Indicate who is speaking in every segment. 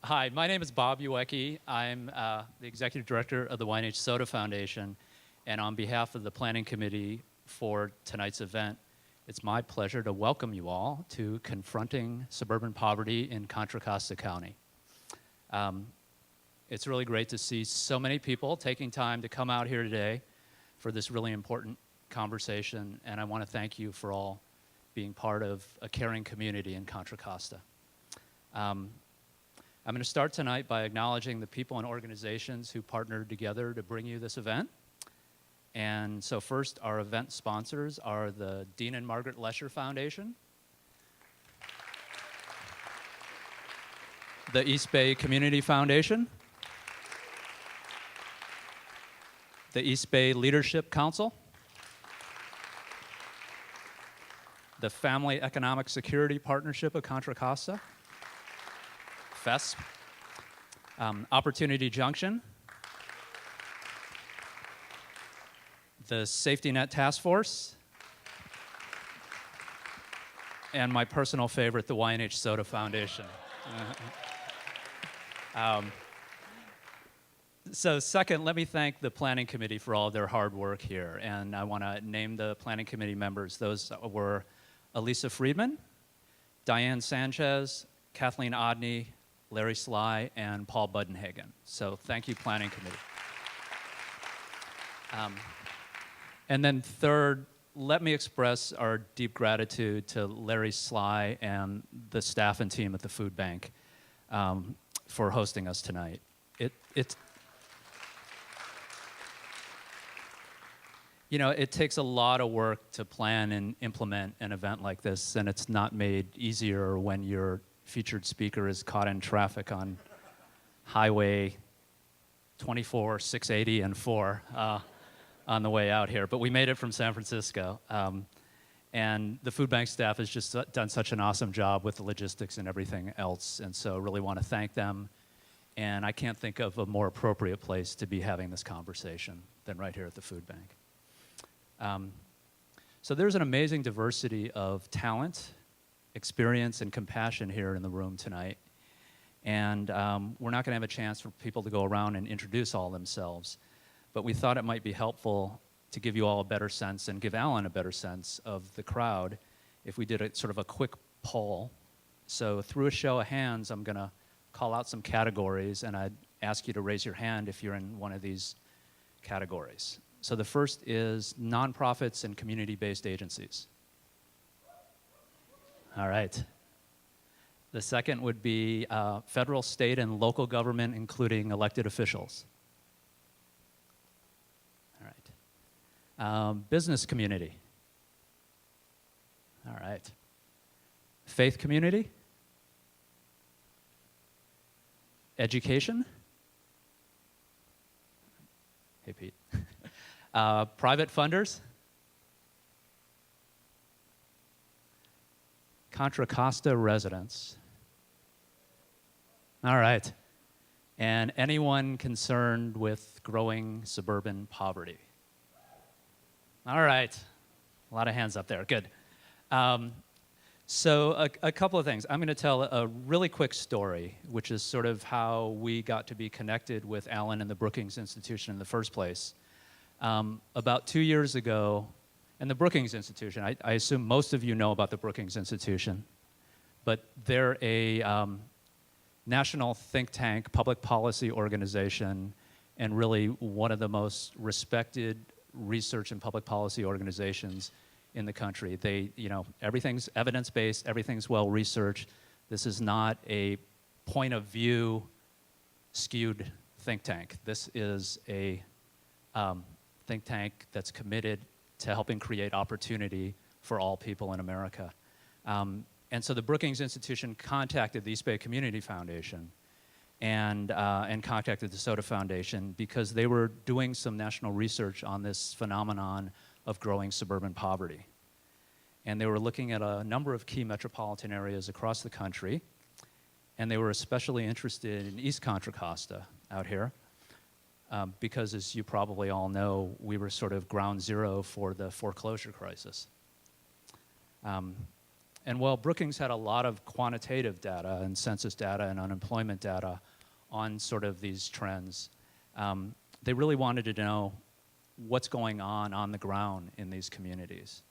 Speaker 1: Hi, my name is Bob Uwecki. I'm the Executive Director of the YNH Soda Foundation, and on behalf of the Planning Committee for tonight's event, it's my pleasure to welcome you all to Confronting Suburban Poverty in Contra Costa County. It's really great to see so many people taking time to come out here today for this really important conversation, and I want to thank you for all being part of a caring community in Contra Costa. I'm going to start tonight by acknowledging the people and organizations who partnered together to bring you this event. And so first, our event sponsors are the Dean and Margaret Lesher Foundation, the East Bay Community Foundation, the East Bay Leadership Council, the Family Economic Security Partnership of Contra Costa, FESP, Opportunity Junction, the Safety Net Task Force, and my personal favorite, the YNH Soda Foundation. So second, let me thank the Planning Committee for all of their hard work here, and I want to name the Planning Committee members. Those were Elisa Friedman, Diane Sanchez, Kathleen Odney, Larry Sly, and Paul Budenhagen. So thank you, Planning Committee. And then third, let me express our deep gratitude to Larry Sly and the staff and team at the food bank for hosting us tonight. It takes a lot of work to plan and implement an event like this, and it's not made easier when your featured speaker is caught in traffic on Highway 24, 680, and 4 on the way out here. But we made it from San Francisco. And the food bank staff has just done such an awesome job with the logistics and everything else. And so I really want to thank them. And I can't think of a more appropriate place to be having this conversation than right here at the food bank. So there's an amazing diversity of talent, experience, and compassion here in the room tonight. And we're not going to have a chance for people to go around and introduce all themselves. But we thought it might be helpful to give you all a better sense and give Alan a better sense of the crowd if we did a sort of a quick poll. So through a show of hands, I'm going to call out some categories, and I'd ask you to raise your hand if you're in one of these categories. So the first is nonprofits and community-based agencies. All right. The second would be federal, state, and local government, including elected officials. All right. Business community. All right. Faith community. Education. Hey, Pete. Private funders. Contra Costa residents. All right. And anyone concerned with growing suburban poverty? All right. A lot of hands up there. Good. So a couple of things. I'm going to tell a really quick story, which is sort of how we got to be connected with Alan and the Brookings Institution in the first place. About 2 years ago, and the Brookings Institution, I assume most of you know about the Brookings Institution, but they're a national think tank, public policy organization, and really one of the most respected research and public policy organizations in the country. Everything's evidence-based, everything's well-researched. This is not a point of view skewed think tank. This is a think tank that's committed to helping create opportunity for all people in America. And so the Brookings Institution contacted the East Bay Community Foundation and contacted the Soda Foundation because they were doing some national research on this phenomenon of growing suburban poverty. And they were looking at a number of key metropolitan areas across the country, and they were especially interested in East Contra Costa out here, because as you probably all know, we were sort of ground zero for the foreclosure crisis. And while Brookings had a lot of quantitative data and census data and unemployment data on sort of these trends, they really wanted to know what's going on the ground in these communities.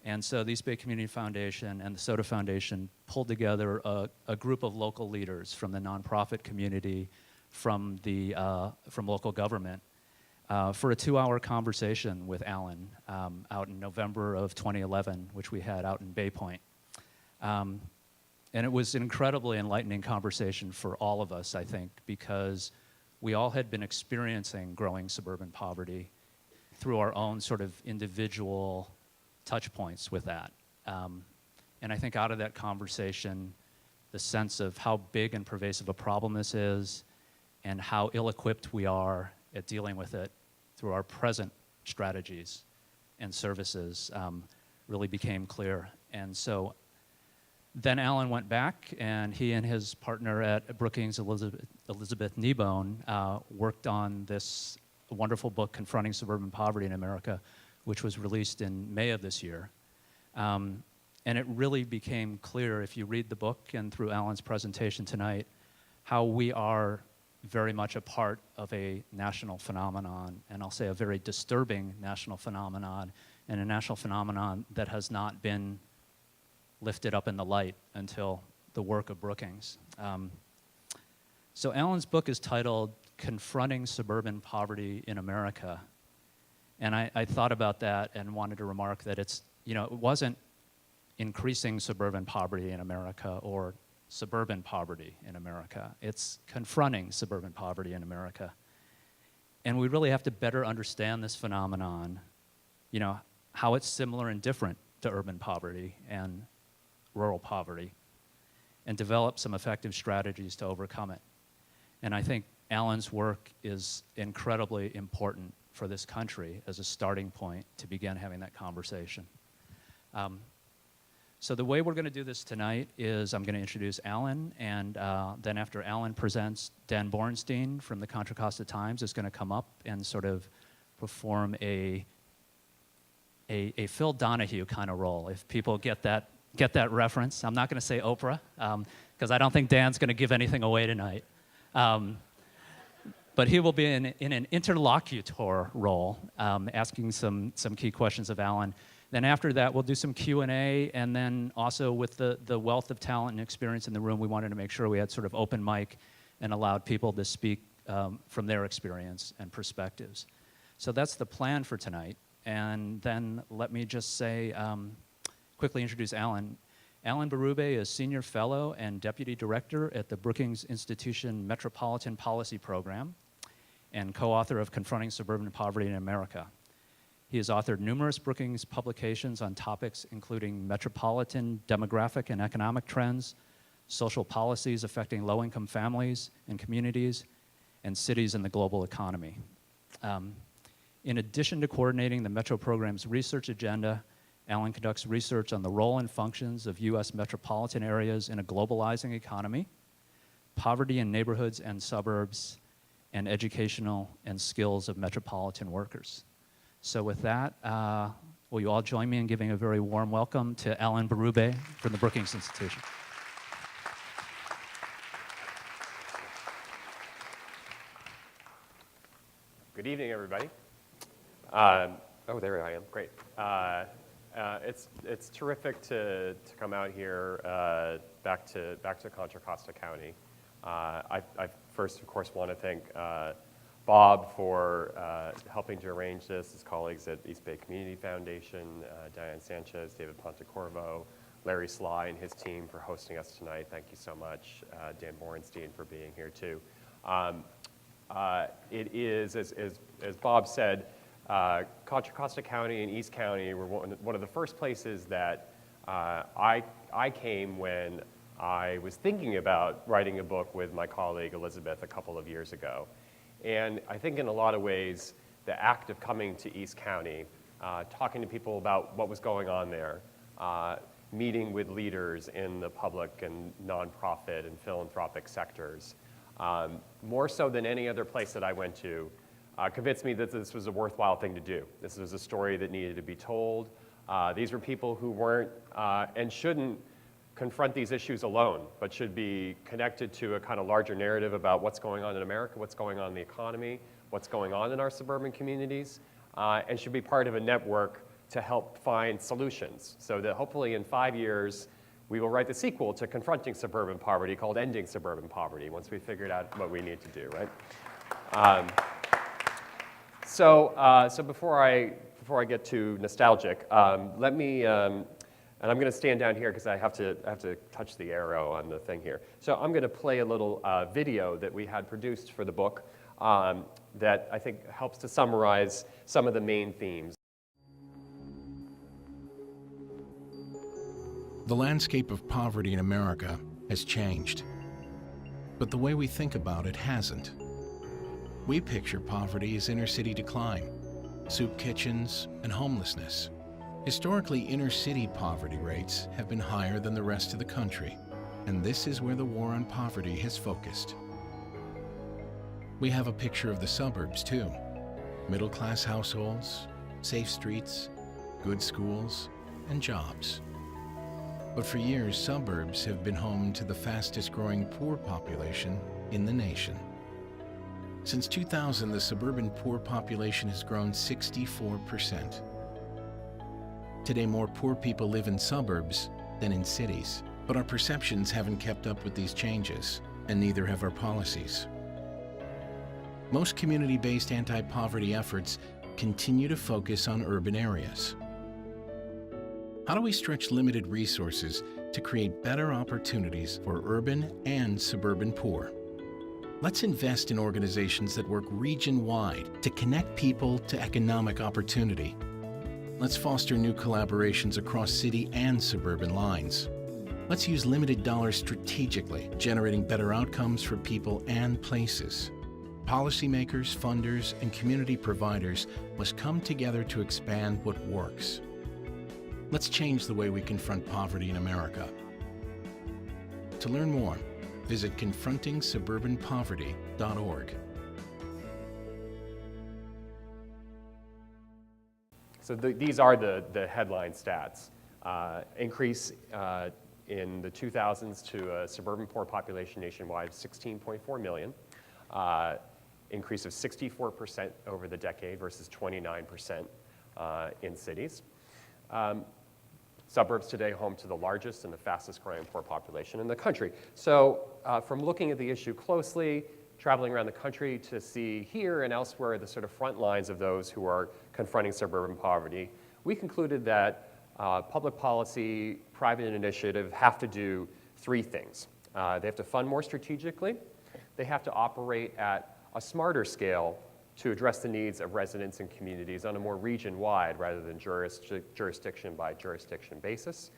Speaker 1: And so the East Bay Community Foundation and the Soda Foundation pulled together a group of local leaders from the nonprofit community, from local government, for a 2-hour conversation with Alan out in November of 2011, which we had out in Bay Point. And it was an incredibly enlightening conversation for all of us, I think, because we all had been experiencing growing suburban poverty through our own sort of individual touch points with that. And I think out of that conversation, the sense of how big and pervasive a problem this is and how ill-equipped we are at dealing with it through our present strategies and services really became clear. And so then Alan went back, and he and his partner at Brookings, Elizabeth Kneebone, worked on this wonderful book, Confronting Suburban Poverty in America, which was released in May of this year. And it really became clear, if you read the book and through Alan's presentation tonight, how we are very much a part of a national phenomenon, and I'll say a very disturbing national phenomenon, and a national phenomenon that has not been lifted up in the light until the work of Brookings. So Alan's book is titled Confronting Suburban Poverty in America. And I thought about that and wanted to remark that it wasn't increasing suburban poverty in America or suburban poverty in America. It's confronting suburban poverty in America. And we really have to better understand this phenomenon, how it's similar and different to urban poverty and rural poverty, and develop some effective strategies to overcome it. And I think Alan's work is incredibly important for this country as a starting point to begin having that conversation. So the way we're going to do this tonight is I'm going to introduce Alan, and then after Alan presents, Dan Borenstein from the Contra Costa Times is going to come up and sort of perform a Phil Donahue kind of role, if people get that reference. I'm not going to say Oprah, because I don't think Dan's going to give anything away tonight. But he will be in an interlocutor role, asking some key questions of Alan. Then after that, we'll do some Q&A, and then also with the wealth of talent and experience in the room, we wanted to make sure we had sort of open mic and allowed people to speak from their experience and perspectives. So that's the plan for tonight. And then let me just say, quickly introduce Alan. Alan Berube is Senior Fellow and Deputy Director at the Brookings Institution Metropolitan Policy Program and co-author of Confronting Suburban Poverty in America. He has authored numerous Brookings publications on topics including metropolitan demographic and economic trends, social policies affecting low-income families and communities, and cities in the global economy. In addition to coordinating the Metro program's research agenda, Alan conducts research on the role and functions of U.S. metropolitan areas in a globalizing economy, poverty in neighborhoods and suburbs, and educational and skills of metropolitan workers. So with that, will you all join me in giving a very warm welcome to Alan Berube from the Brookings Institution.
Speaker 2: Good evening, everybody. Oh, there I am. Great. It's terrific to come out here back to Contra Costa County. I first, of course, want to thank Bob for helping to arrange this, his colleagues at East Bay Community Foundation, Diane Sanchez, David Pontecorvo, Larry Sly and his team for hosting us tonight. Thank you so much. Dan Borenstein for being here too. It is, as Bob said, Contra Costa County and East County were one of the first places that I came when I was thinking about writing a book with my colleague Elizabeth a couple of years ago. And I think in a lot of ways, the act of coming to East County, talking to people about what was going on there, meeting with leaders in the public and nonprofit and philanthropic sectors, more so than any other place that I went to, convinced me that this was a worthwhile thing to do. This was a story that needed to be told. These were people who weren't and shouldn't confront these issues alone, but should be connected to a kind of larger narrative about what's going on in America, what's going on in the economy, what's going on in our suburban communities, and should be part of a network to help find solutions so that hopefully in 5 years, we will write the sequel to Confronting Suburban Poverty called Ending Suburban Poverty once we figured out what we need to do, right? So before I get too nostalgic, let me, and I'm going to stand down here because I have to touch the arrow on the thing here. So I'm going to play a little video that we had produced for the book that I think helps to summarize some of the main themes.
Speaker 3: The landscape of poverty in America has changed, but the way we think about it hasn't. We picture poverty as inner-city decline, soup kitchens, and homelessness. Historically, inner-city poverty rates have been higher than the rest of the country, and this is where the war on poverty has focused. We have a picture of the suburbs, too. Middle-class households, safe streets, good schools, and jobs. But for years, suburbs have been home to the fastest-growing poor population in the nation. Since 2000, the suburban poor population has grown 64%. Today, more poor people live in suburbs than in cities. But our perceptions haven't kept up with these changes, and neither have our policies. Most community-based anti-poverty efforts continue to focus on urban areas. How do we stretch limited resources to create better opportunities for urban and suburban poor? Let's invest in organizations that work region-wide to connect people to economic opportunity. Let's foster new collaborations across city and suburban lines. Let's use limited dollars strategically, generating better outcomes for people and places. Policymakers, funders, and community providers must come together to expand what works. Let's change the way we confront poverty in America. To learn more, visit confrontingsuburbanpoverty.org.
Speaker 2: So these are the headline stats. Increase in the 2000s to a suburban poor population nationwide of 16.4 million. Increase of 64% over the decade versus 29% in cities. Suburbs today home to the largest and the fastest growing poor population in the country. So from looking at the issue closely, traveling around the country to see here and elsewhere the sort of front lines of those who are confronting suburban poverty, we concluded that public policy, private initiative have to do three things. They have to fund more strategically. They have to operate at a smarter scale to address the needs of residents and communities on a more region-wide rather than jurisdiction by jurisdiction basis.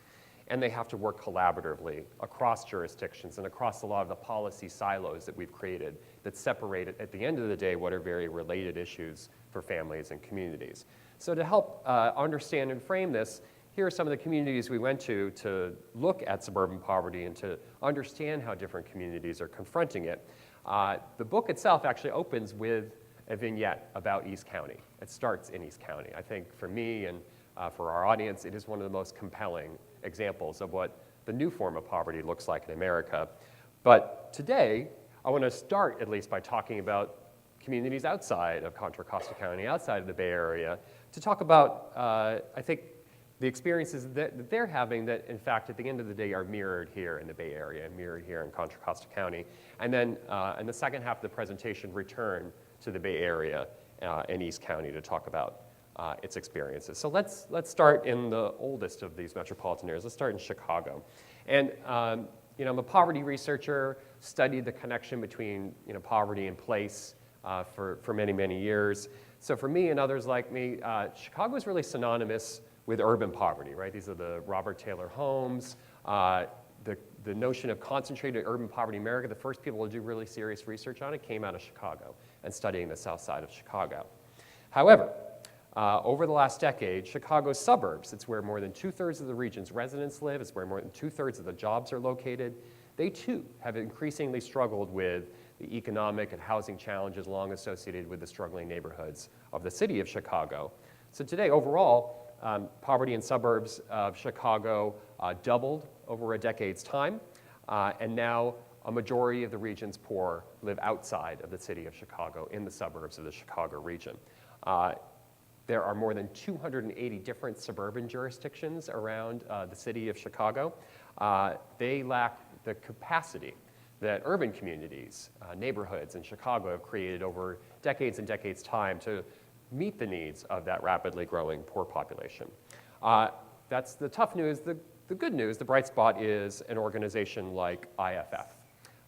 Speaker 2: And they have to work collaboratively across jurisdictions and across a lot of the policy silos that we've created that separate, at the end of the day, what are very related issues for families and communities. So to help understand and frame this, here are some of the communities we went to look at suburban poverty and to understand how different communities are confronting it. The book itself actually opens with a vignette about East County. It starts in East County. I think for me and for our audience, it is one of the most compelling examples of what the new form of poverty looks like in America. But today, I want to start at least by talking about communities outside of Contra Costa County, outside of the Bay Area, to talk about, I think, the experiences that they're having that, in fact, at the end of the day are mirrored here in the Bay Area, mirrored here in Contra Costa County. And then in the second half of the presentation, return to the Bay Area and East County to talk about its experiences. So let's start in the oldest of these metropolitan areas. Let's start in Chicago. And I'm a poverty researcher, studied the connection between poverty and place for many, many years. So for me and others like me, Chicago is really synonymous with urban poverty, right? These are the Robert Taylor homes, the notion of concentrated urban poverty in America. The first people to do really serious research on it came out of Chicago and studying the south side of Chicago. However, over the last decade, Chicago's suburbs, it's where more than 2/3 of the region's residents live, it's where more than 2/3 of the jobs are located. They too have increasingly struggled with the economic and housing challenges long associated with the struggling neighborhoods of the city of Chicago. So today, overall, poverty in suburbs of Chicago doubled over a decade's time, and now a majority of the region's poor live outside of the city of Chicago in the suburbs of the Chicago region. There are more than 280 different suburban jurisdictions around the city of Chicago. They lack the capacity that urban communities, neighborhoods in Chicago have created over decades and decades' time to meet the needs of that rapidly growing poor population. That's the tough news. The good news, the bright spot, is an organization like IFF.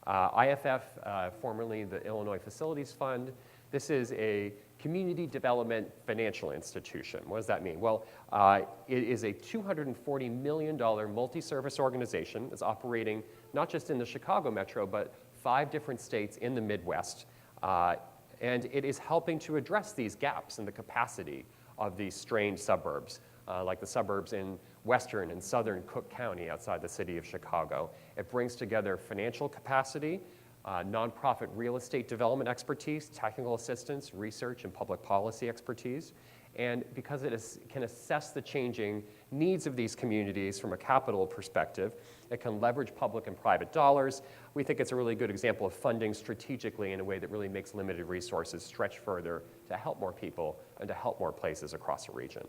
Speaker 2: IFF, formerly the Illinois Facilities Fund, this is a community development financial institution. What does that mean? Well, it is a $240 million multi-service organization that's operating not just in the Chicago metro, but 5 different states in the Midwest. And it is helping to address these gaps in the capacity of these strained suburbs, like the suburbs in western and southern Cook County outside the city of Chicago. It brings together financial capacity, nonprofit real estate development expertise, technical assistance, research, and public policy expertise. And because it can assess the changing needs of these communities from a capital perspective, it can leverage public and private dollars. We think it's a really good example of funding strategically in a way that really makes limited resources stretch further to help more people and to help more places across the region.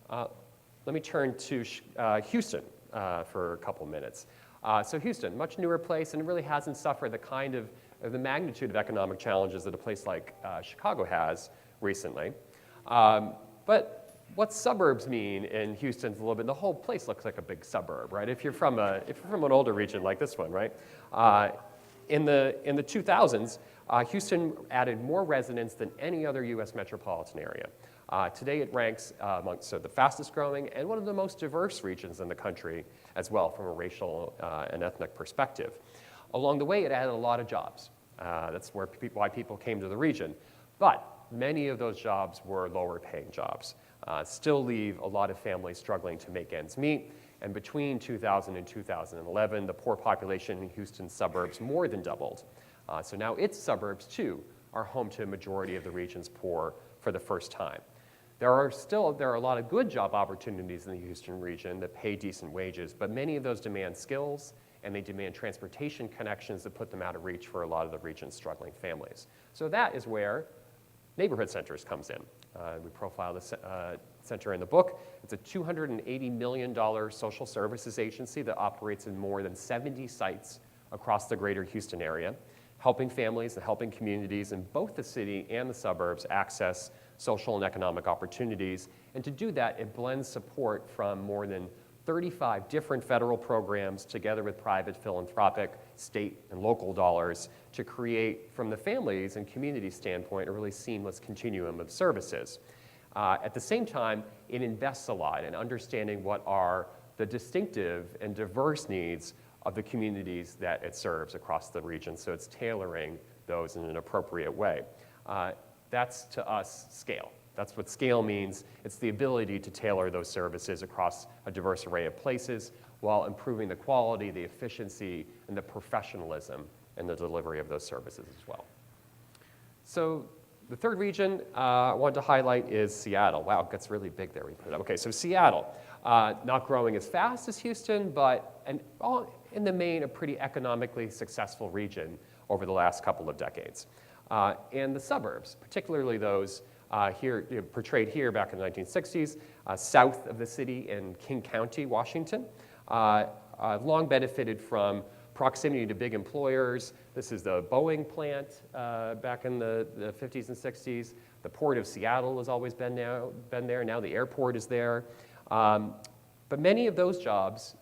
Speaker 2: Let me turn to Houston for a couple minutes. So Houston, much newer place, and it really hasn't suffered the kind of the magnitude of economic challenges that a place like Chicago has recently. But what suburbs mean in Houston's a little bit, the whole place looks like a big suburb, right? If you're from an older region like this one, right? In the 2000s, Houston added more residents than any other US metropolitan area. Today it ranks amongst the fastest growing and one of the most diverse regions in the country as well from a racial and ethnic perspective. Along the way, it added a lot of jobs. That's why people came to the region. But many of those jobs were lower paying jobs. Still leave a lot of families struggling to make ends meet. And between 2000 and 2011, the poor population in Houston's suburbs more than doubled. So now its suburbs, too, are home to a majority of the region's poor for the first time. There are a lot of good job opportunities in the Houston region that pay decent wages, but many of those demand skills and they demand transportation connections that put them out of reach for a lot of the region's struggling families. So that is where neighborhood centers comes in. We profile the center in the book. It's a $280 million social services agency that operates in more than 70 sites across the greater Houston area, helping families and helping communities in both the city and the suburbs access social and economic opportunities. And to do that, it blends support from more than 35 different federal programs together with private philanthropic, state, and local dollars to create, from the families and community standpoint, a really seamless continuum of services. At the same time, it invests a lot in understanding what are the distinctive and diverse needs of the communities that it serves across the region, so it's tailoring those in an appropriate way. That's, to us, scale. That's what scale means. It's the ability to tailor those services across a diverse array of places while improving the quality, the efficiency, and the professionalism in the delivery of those services as well. So the third region I wanted to highlight is Seattle. Wow, it gets really big there when you put it up. Okay, so Seattle, not growing as fast as Houston, but in the main, a pretty economically successful region over the last couple of decades. And the suburbs, particularly those portrayed here back in the 1960s, south of the city in King County, Washington, long benefited from proximity to big employers. This is the Boeing plant back in the 50s and 60s. The Port of Seattle has always been there. Now the airport is there. But many of those jobs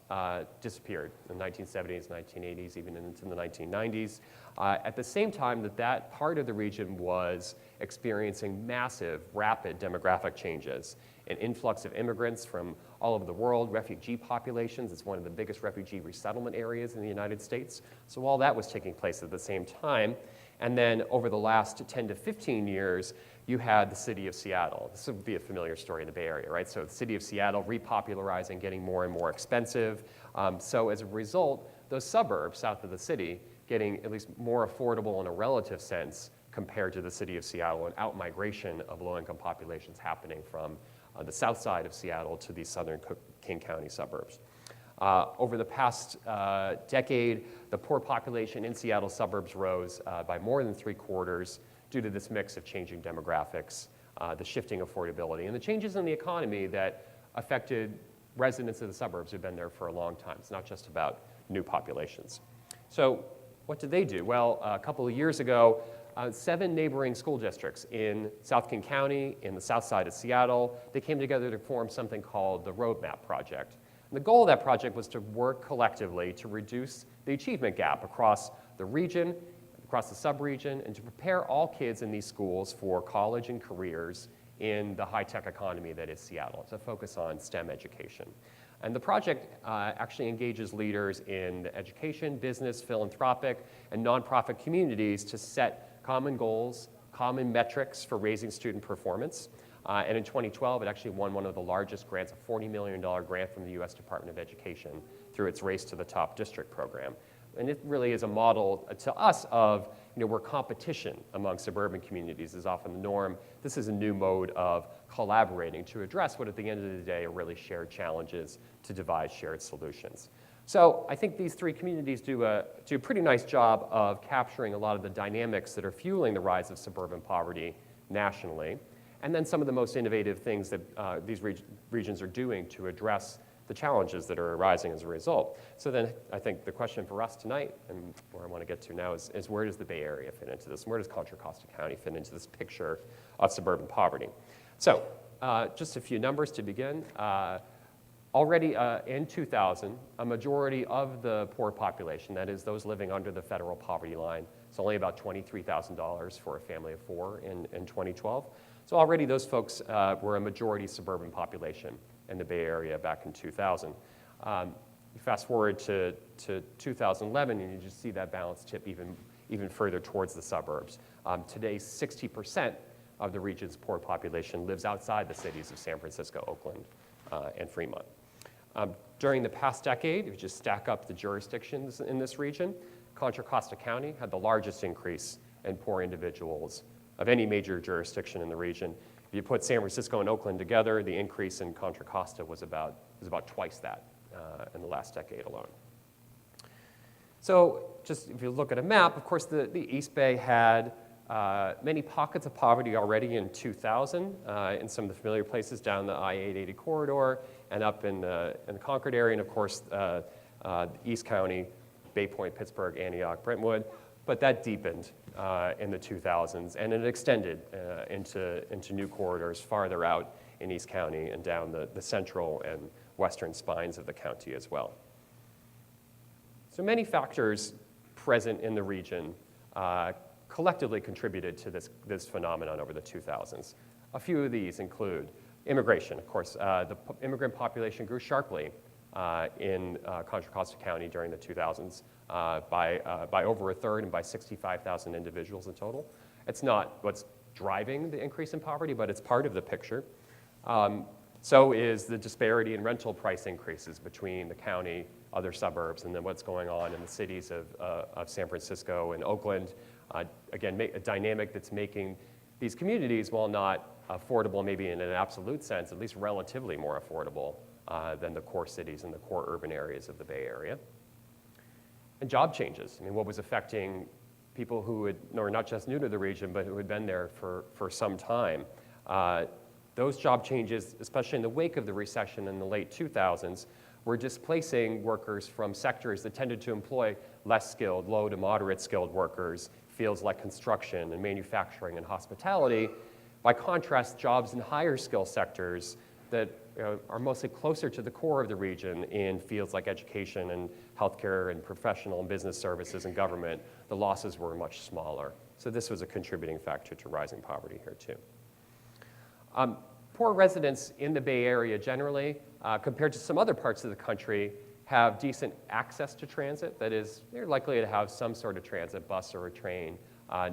Speaker 2: disappeared in the 1970s, 1980s, even into the 1990s. At the same time that part of the region was experiencing massive, rapid demographic changes, an influx of immigrants from all over the world, refugee populations. It's one of the biggest refugee resettlement areas in the United States. So all that was taking place at the same time. And then over the last 10 to 15 years, you had the city of Seattle. This would be a familiar story in the Bay Area, right? So the city of Seattle repopularizing, getting more and more expensive. So as a result, those suburbs south of the city getting at least more affordable in a relative sense compared to the city of Seattle, and out-migration of low-income populations happening from the south side of Seattle to the southern King County suburbs. Over the past decade, the poor population in Seattle suburbs rose by more than 3/4 due to this mix of changing demographics, the shifting affordability, and the changes in the economy that affected residents of the suburbs who've been there for a long time. It's not just about new populations. So what did they do? Well, a couple of years ago, 7 neighboring school districts in South King County, in the south side of Seattle, they came together to form something called the Roadmap Project. And the goal of that project was to work collectively to reduce the achievement gap across the region, across the sub-region, and to prepare all kids in these schools for college and careers in the high-tech economy that is Seattle. It's a focus on STEM education. And the project actually engages leaders in the education, business, philanthropic, and nonprofit communities to set common goals, common metrics for raising student performance. And in 2012, it actually won one of the largest grants, a $40 million grant from the US Department of Education through its Race to the Top district program. And it really is a model to us of where competition among suburban communities is often the norm. This is a new mode of collaborating to address what at the end of the day are really shared challenges to devise shared solutions. So I think these 3 communities do a pretty nice job of capturing a lot of the dynamics that are fueling the rise of suburban poverty nationally, and then some of the most innovative things that these regions are doing to address the challenges that are arising as a result. So then I think the question for us tonight, and where I want to get to now, is where does the Bay Area fit into this? And where does Contra Costa County fit into this picture of suburban poverty? So just a few numbers to begin. Already in 2000, a majority of the poor population, that is those living under the federal poverty line, it's only about $23,000 for a family of 4 in 2012. So already those folks were a majority suburban population in the Bay Area back in 2000. You fast forward to 2011, and you just see that balance tip even further towards the suburbs. Today, 60% of the region's poor population lives outside the cities of San Francisco, Oakland, and Fremont. During the past decade, if you just stack up the jurisdictions in this region, Contra Costa County had the largest increase in poor individuals of any major jurisdiction in the region. If you put San Francisco and Oakland together, the increase in Contra Costa was about twice that in the last decade alone. So just if you look at a map, of course, the East Bay had many pockets of poverty already in 2000 in some of the familiar places down the I-880 corridor and up in the Concord area, and of course, East County, Bay Point, Pittsburgh, Antioch, Brentwood. But that deepened in the 2000s, and it extended into new corridors farther out in East County and down the central and western spines of the county as well. So many factors present in the region collectively contributed to this phenomenon over the 2000s. A few of these include immigration. Of course, the immigrant population grew sharply in Contra Costa County during the 2000s by over a third and by 65,000 individuals in total. It's not what's driving the increase in poverty, but it's part of the picture. So is the disparity in rental price increases between the county, other suburbs, and then what's going on in the cities of San Francisco and Oakland. Again, a dynamic that's making these communities, while not affordable maybe in an absolute sense, at least relatively more affordable than the core cities and the core urban areas of the Bay Area. And job changes. I mean, what was affecting people who were not just new to the region, but who had been there for some time. Those job changes, especially in the wake of the recession in the late 2000s, were displacing workers from sectors that tended to employ less skilled, low to moderate skilled workers, fields like construction and manufacturing and hospitality. By contrast, jobs in higher skill sectors that are mostly closer to the core of the region in fields like education and healthcare and professional and business services and government, the losses were much smaller. So this was a contributing factor to rising poverty here too. Poor residents in the Bay Area generally, compared to some other parts of the country, have decent access to transit. That is, they're likely to have some sort of transit, bus or a train,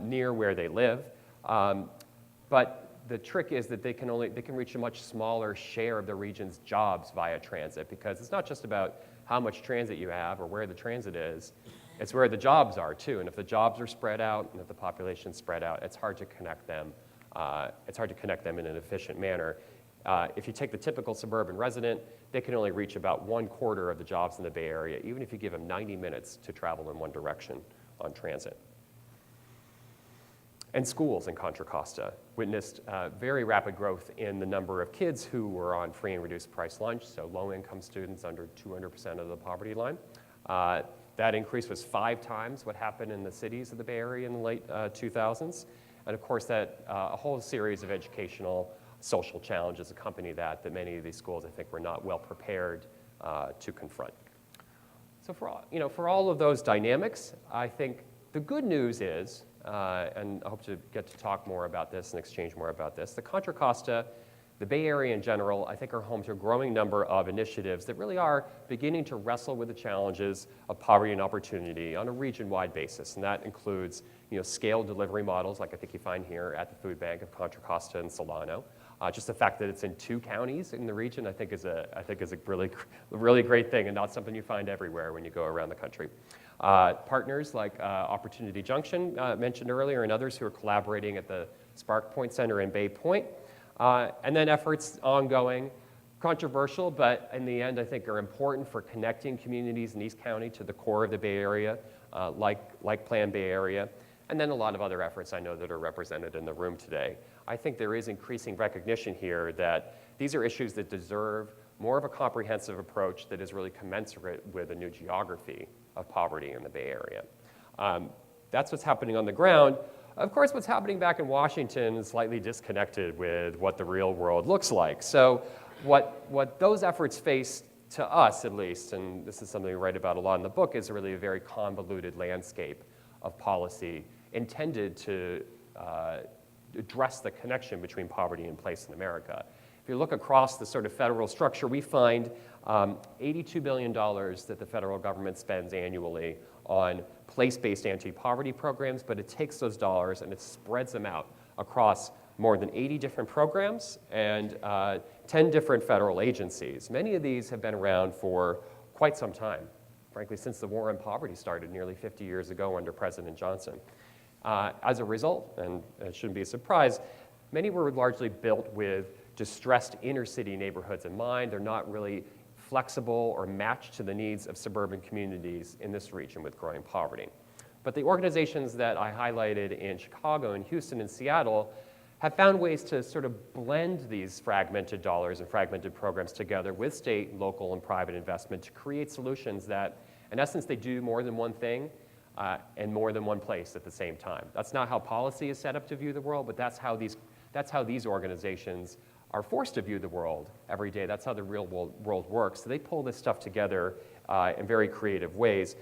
Speaker 2: near where they live. But the trick is that they can reach a much smaller share of the region's jobs via transit, because it's not just about how much transit you have or where the transit is, it's where the jobs are too. And if the jobs are spread out and if the population's spread out, it's hard to connect them. It's hard to connect them in an efficient manner. If you take the typical suburban resident, they can only reach about 1/4 of the jobs in the Bay Area, even if you give them 90 minutes to travel in one direction on transit. And schools in Contra Costa witnessed very rapid growth in the number of kids who were on free and reduced price lunch, so low-income students under 200% of the poverty line. That increase was 5 times what happened in the cities of the Bay Area in the late 2000s. And of course, that a whole series of educational, social challenges accompany that many of these schools, I think, were not well prepared to confront. So for all of those dynamics, I think the good news is, and I hope to get to talk more about this and exchange more about this, the Contra Costa, the Bay Area in general, I think are home to a growing number of initiatives that really are beginning to wrestle with the challenges of poverty and opportunity on a region-wide basis. And that includes scale delivery models like I think you find here at the food bank of Contra Costa and Solano. Just the fact that it's in 2 counties in the region, I think is a really great thing and not something you find everywhere when you go around the country. Partners like Opportunity Junction, mentioned earlier, and others who are collaborating at the Spark Point Center in Bay Point. And then efforts ongoing, controversial, but in the end I think are important for connecting communities in East County to the core of the Bay Area, like Plan Bay Area. And then a lot of other efforts I know that are represented in the room today. I think there is increasing recognition here that these are issues that deserve more of a comprehensive approach that is really commensurate with a new geography of poverty in the Bay Area. That's what's happening on the ground. Of course, what's happening back in Washington is slightly disconnected with what the real world looks like. So what those efforts face, to us at least, and this is something we write about a lot in the book, is really a very convoluted landscape of policy intended to address the connection between poverty and place in America. If you look across the sort of federal structure, we find $82 billion that the federal government spends annually on place-based anti-poverty programs, but it takes those dollars and it spreads them out across more than 80 different programs and 10 different federal agencies. Many of these have been around for quite some time, frankly, since the war on poverty started nearly 50 years ago under President Johnson. As a result, and it shouldn't be a surprise, many were largely built with distressed inner city neighborhoods in mind. They're not really flexible or matched to the needs of suburban communities in this region with growing poverty. But the organizations that I highlighted in Chicago and Houston and Seattle have found ways to sort of blend these fragmented dollars and fragmented programs together with state, local, and private investment to create solutions that, in essence, they do more than one thing and more than one place at the same time. That's not how policy is set up to view the world, but that's how these organizations are forced to view the world every day. That's how the real world works. So they pull this stuff together in very creative ways,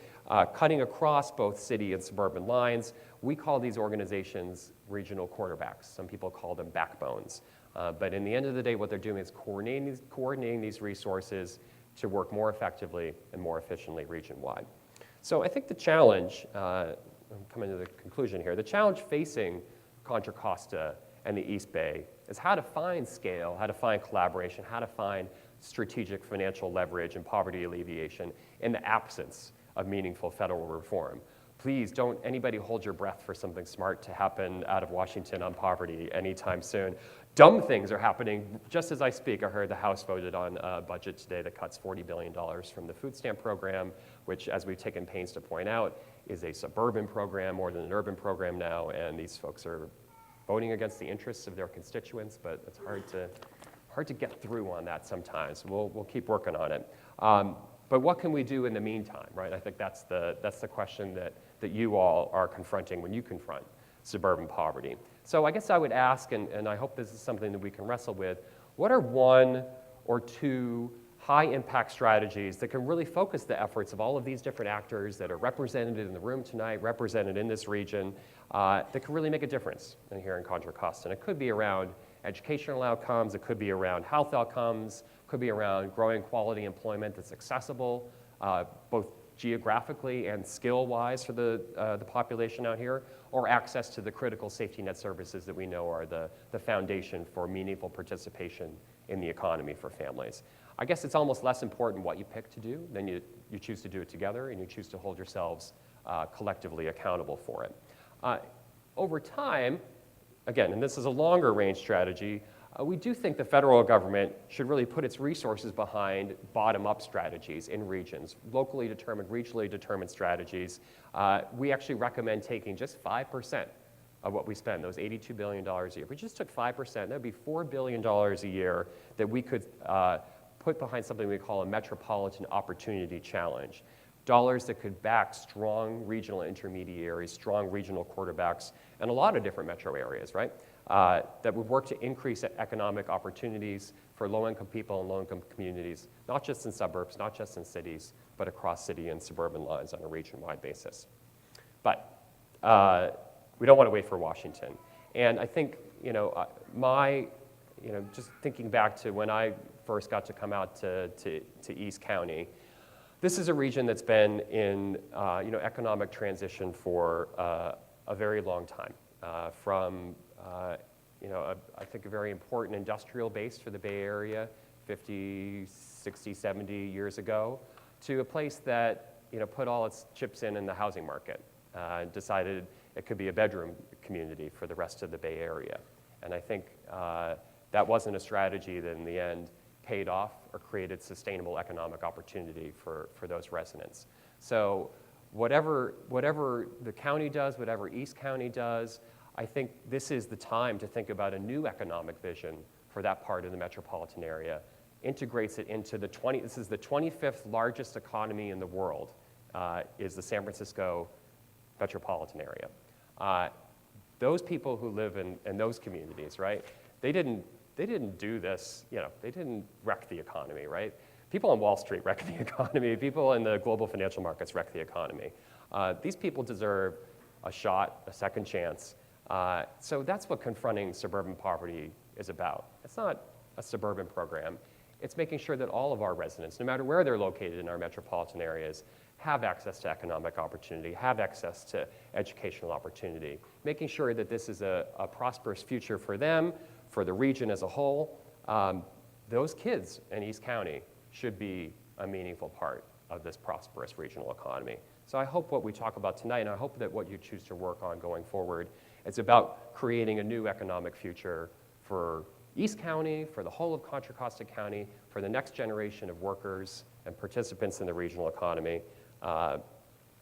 Speaker 2: cutting across both city and suburban lines. We call these organizations regional quarterbacks. Some people call them backbones. But in the end of the day, what they're doing is coordinating these resources to work more effectively and more efficiently region-wide. So I think the challenge, I'm coming to the conclusion here, the challenge facing Contra Costa and the East Bay is how to find scale, how to find collaboration, how to find strategic financial leverage and poverty alleviation in the absence of meaningful federal reform. Please don't anybody hold your breath for something smart to happen out of Washington on poverty anytime soon. Dumb things are happening just as I speak. I heard the House voted on a budget today that cuts $40 billion from the food stamp program, which, as we've taken pains to point out, is a suburban program more than an urban program now, and these folks are voting against the interests of their constituents, but it's hard to get through on that sometimes. We'll keep working on it. But what can we do in the meantime, right? I think that's the question that you all are confronting when you confront suburban poverty. So I guess I would ask, and I hope this is something that we can wrestle with, what are 1 or 2 high-impact strategies that can really focus the efforts of all of these different actors that are represented in the room tonight, represented in this region, that can really make a difference here in Contra Costa? And it could be around educational outcomes, it could be around health outcomes, it could be around growing quality employment that's accessible, both geographically and skill-wise for the population out here, or access to the critical safety net services that we know are the foundation for meaningful participation in the economy for families. I guess it's almost less important what you pick to do than you choose to do it together, and you choose to hold yourselves collectively accountable for it. Over time, again, and this is a longer range strategy, We do think the federal government should really put its resources behind bottom-up strategies in regions, locally determined, regionally determined strategies. We actually recommend taking just 5% of what we spend, those $82 billion a year. If we just took 5%, that would be $4 billion a year that we could put behind something we call a Metropolitan Opportunity Challenge. Dollars that could back strong regional intermediaries, strong regional quarterbacks, and a lot of different metro areas, right? That would work to increase economic opportunities for low-income people and low-income communities, not just in suburbs, not just in cities, but across city and suburban lines on a region-wide basis. But we don't want to wait for Washington. And I think, just thinking back to when I first got to come out to East County, this is a region that's been in economic transition for a very long time. I think a very important industrial base for the Bay Area 50, 60, 70 years ago, to a place that put all its chips in the housing market, decided it could be a bedroom community for the rest of the Bay Area. And I think that wasn't a strategy that in the end paid off or created sustainable economic opportunity for those residents. So whatever the county does, whatever East County does, I think this is the time to think about a new economic vision for that part of the metropolitan area, integrates it into this is the 25th largest economy in the world, is the San Francisco metropolitan area. Those people who live in those communities, right, they didn't do this, they didn't wreck the economy, right? People on Wall Street wreck the economy. People in the global financial markets wreck the economy. These people deserve a shot, a second chance. So that's what confronting suburban poverty is about. It's not a suburban program. It's making sure that all of our residents, no matter where they're located in our metropolitan areas, have access to economic opportunity, have access to educational opportunity, making sure that this is a prosperous future for them, for the region as a whole. Those kids in East County should be a meaningful part of this prosperous regional economy. So I hope what we talk about tonight, and I hope that what you choose to work on going forward, it's about creating a new economic future for East County, for the whole of Contra Costa County, for the next generation of workers and participants in the regional economy.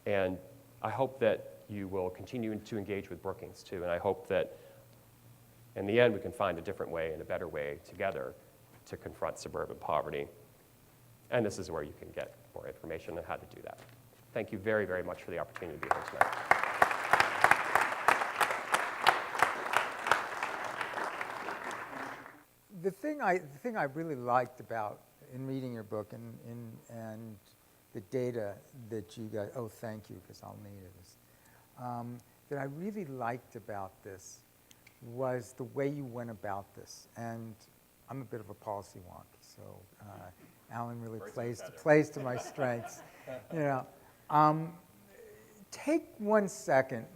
Speaker 2: And I hope that you will continue to engage with Brookings too, and I hope that in the end we can find a different way and a better way together to confront suburban poverty. And this is where you can get more information on how to do that. Thank you very, very much for the opportunity to be here tonight.
Speaker 4: The thing I really liked about in reading your book and the data that you guys, oh, thank you, because I'll need it, that I really liked about this was the way you went about this. And I'm a bit of a policy wonk, so Alan really plays to my strengths. Take 1 second.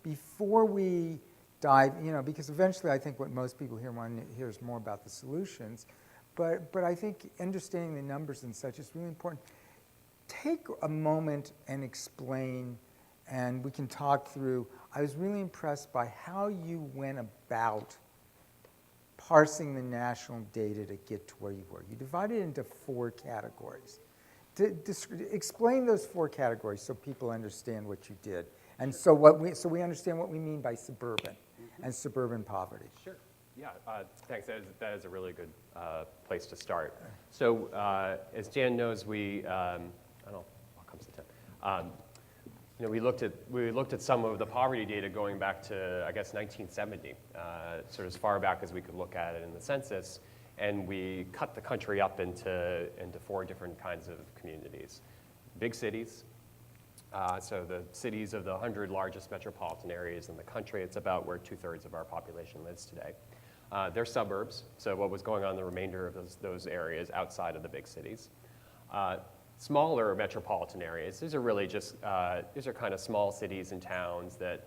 Speaker 4: Before we dive, because eventually I think what most people here want to hear is more about the solutions, but I think understanding the numbers and such is really important. Take a moment and explain, and we can talk through. I was really impressed by how you went about parsing the national data to get to where you were. You divided it into 4 categories. Explain those 4 categories so people understand what you did, and so we understand what we mean by suburban and suburban poverty.
Speaker 2: Sure. Yeah. Thanks. That is a really good place to start. So as Jan knows, I don't know what comes to 10. We looked at some of the poverty data going back to, I guess, 1970, sort of as far back as we could look at it in the census, and we cut the country up into 4 different kinds of communities. Big cities, so the cities of the 100 largest metropolitan areas in the country, it's about where 2/3 of our population lives today. They're suburbs, so what was going on in the remainder of those areas outside of the big cities. Smaller metropolitan areas, these are really just, these are kind of small cities and towns that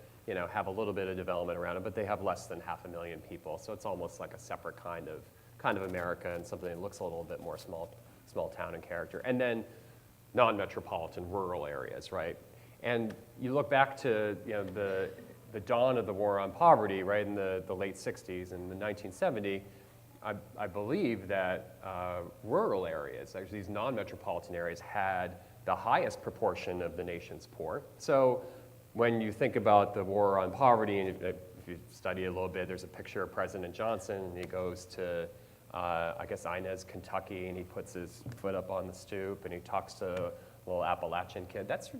Speaker 2: have a little bit of development around them, but they have less than 500,000 people, so it's almost like a separate kind of America and something that looks a little bit more small town in character. And then non-metropolitan rural areas, right? And you look back to the dawn of the war on poverty, right, in the late 60s and the 1970, I believe that rural areas, actually these non-metropolitan areas, had the highest proportion of the nation's poor. So when you think about the war on poverty, and if you study a little bit, there's a picture of President Johnson, and he goes to, I guess, Inez, Kentucky, and he puts his foot up on the stoop, and he talks to a little Appalachian kid. That's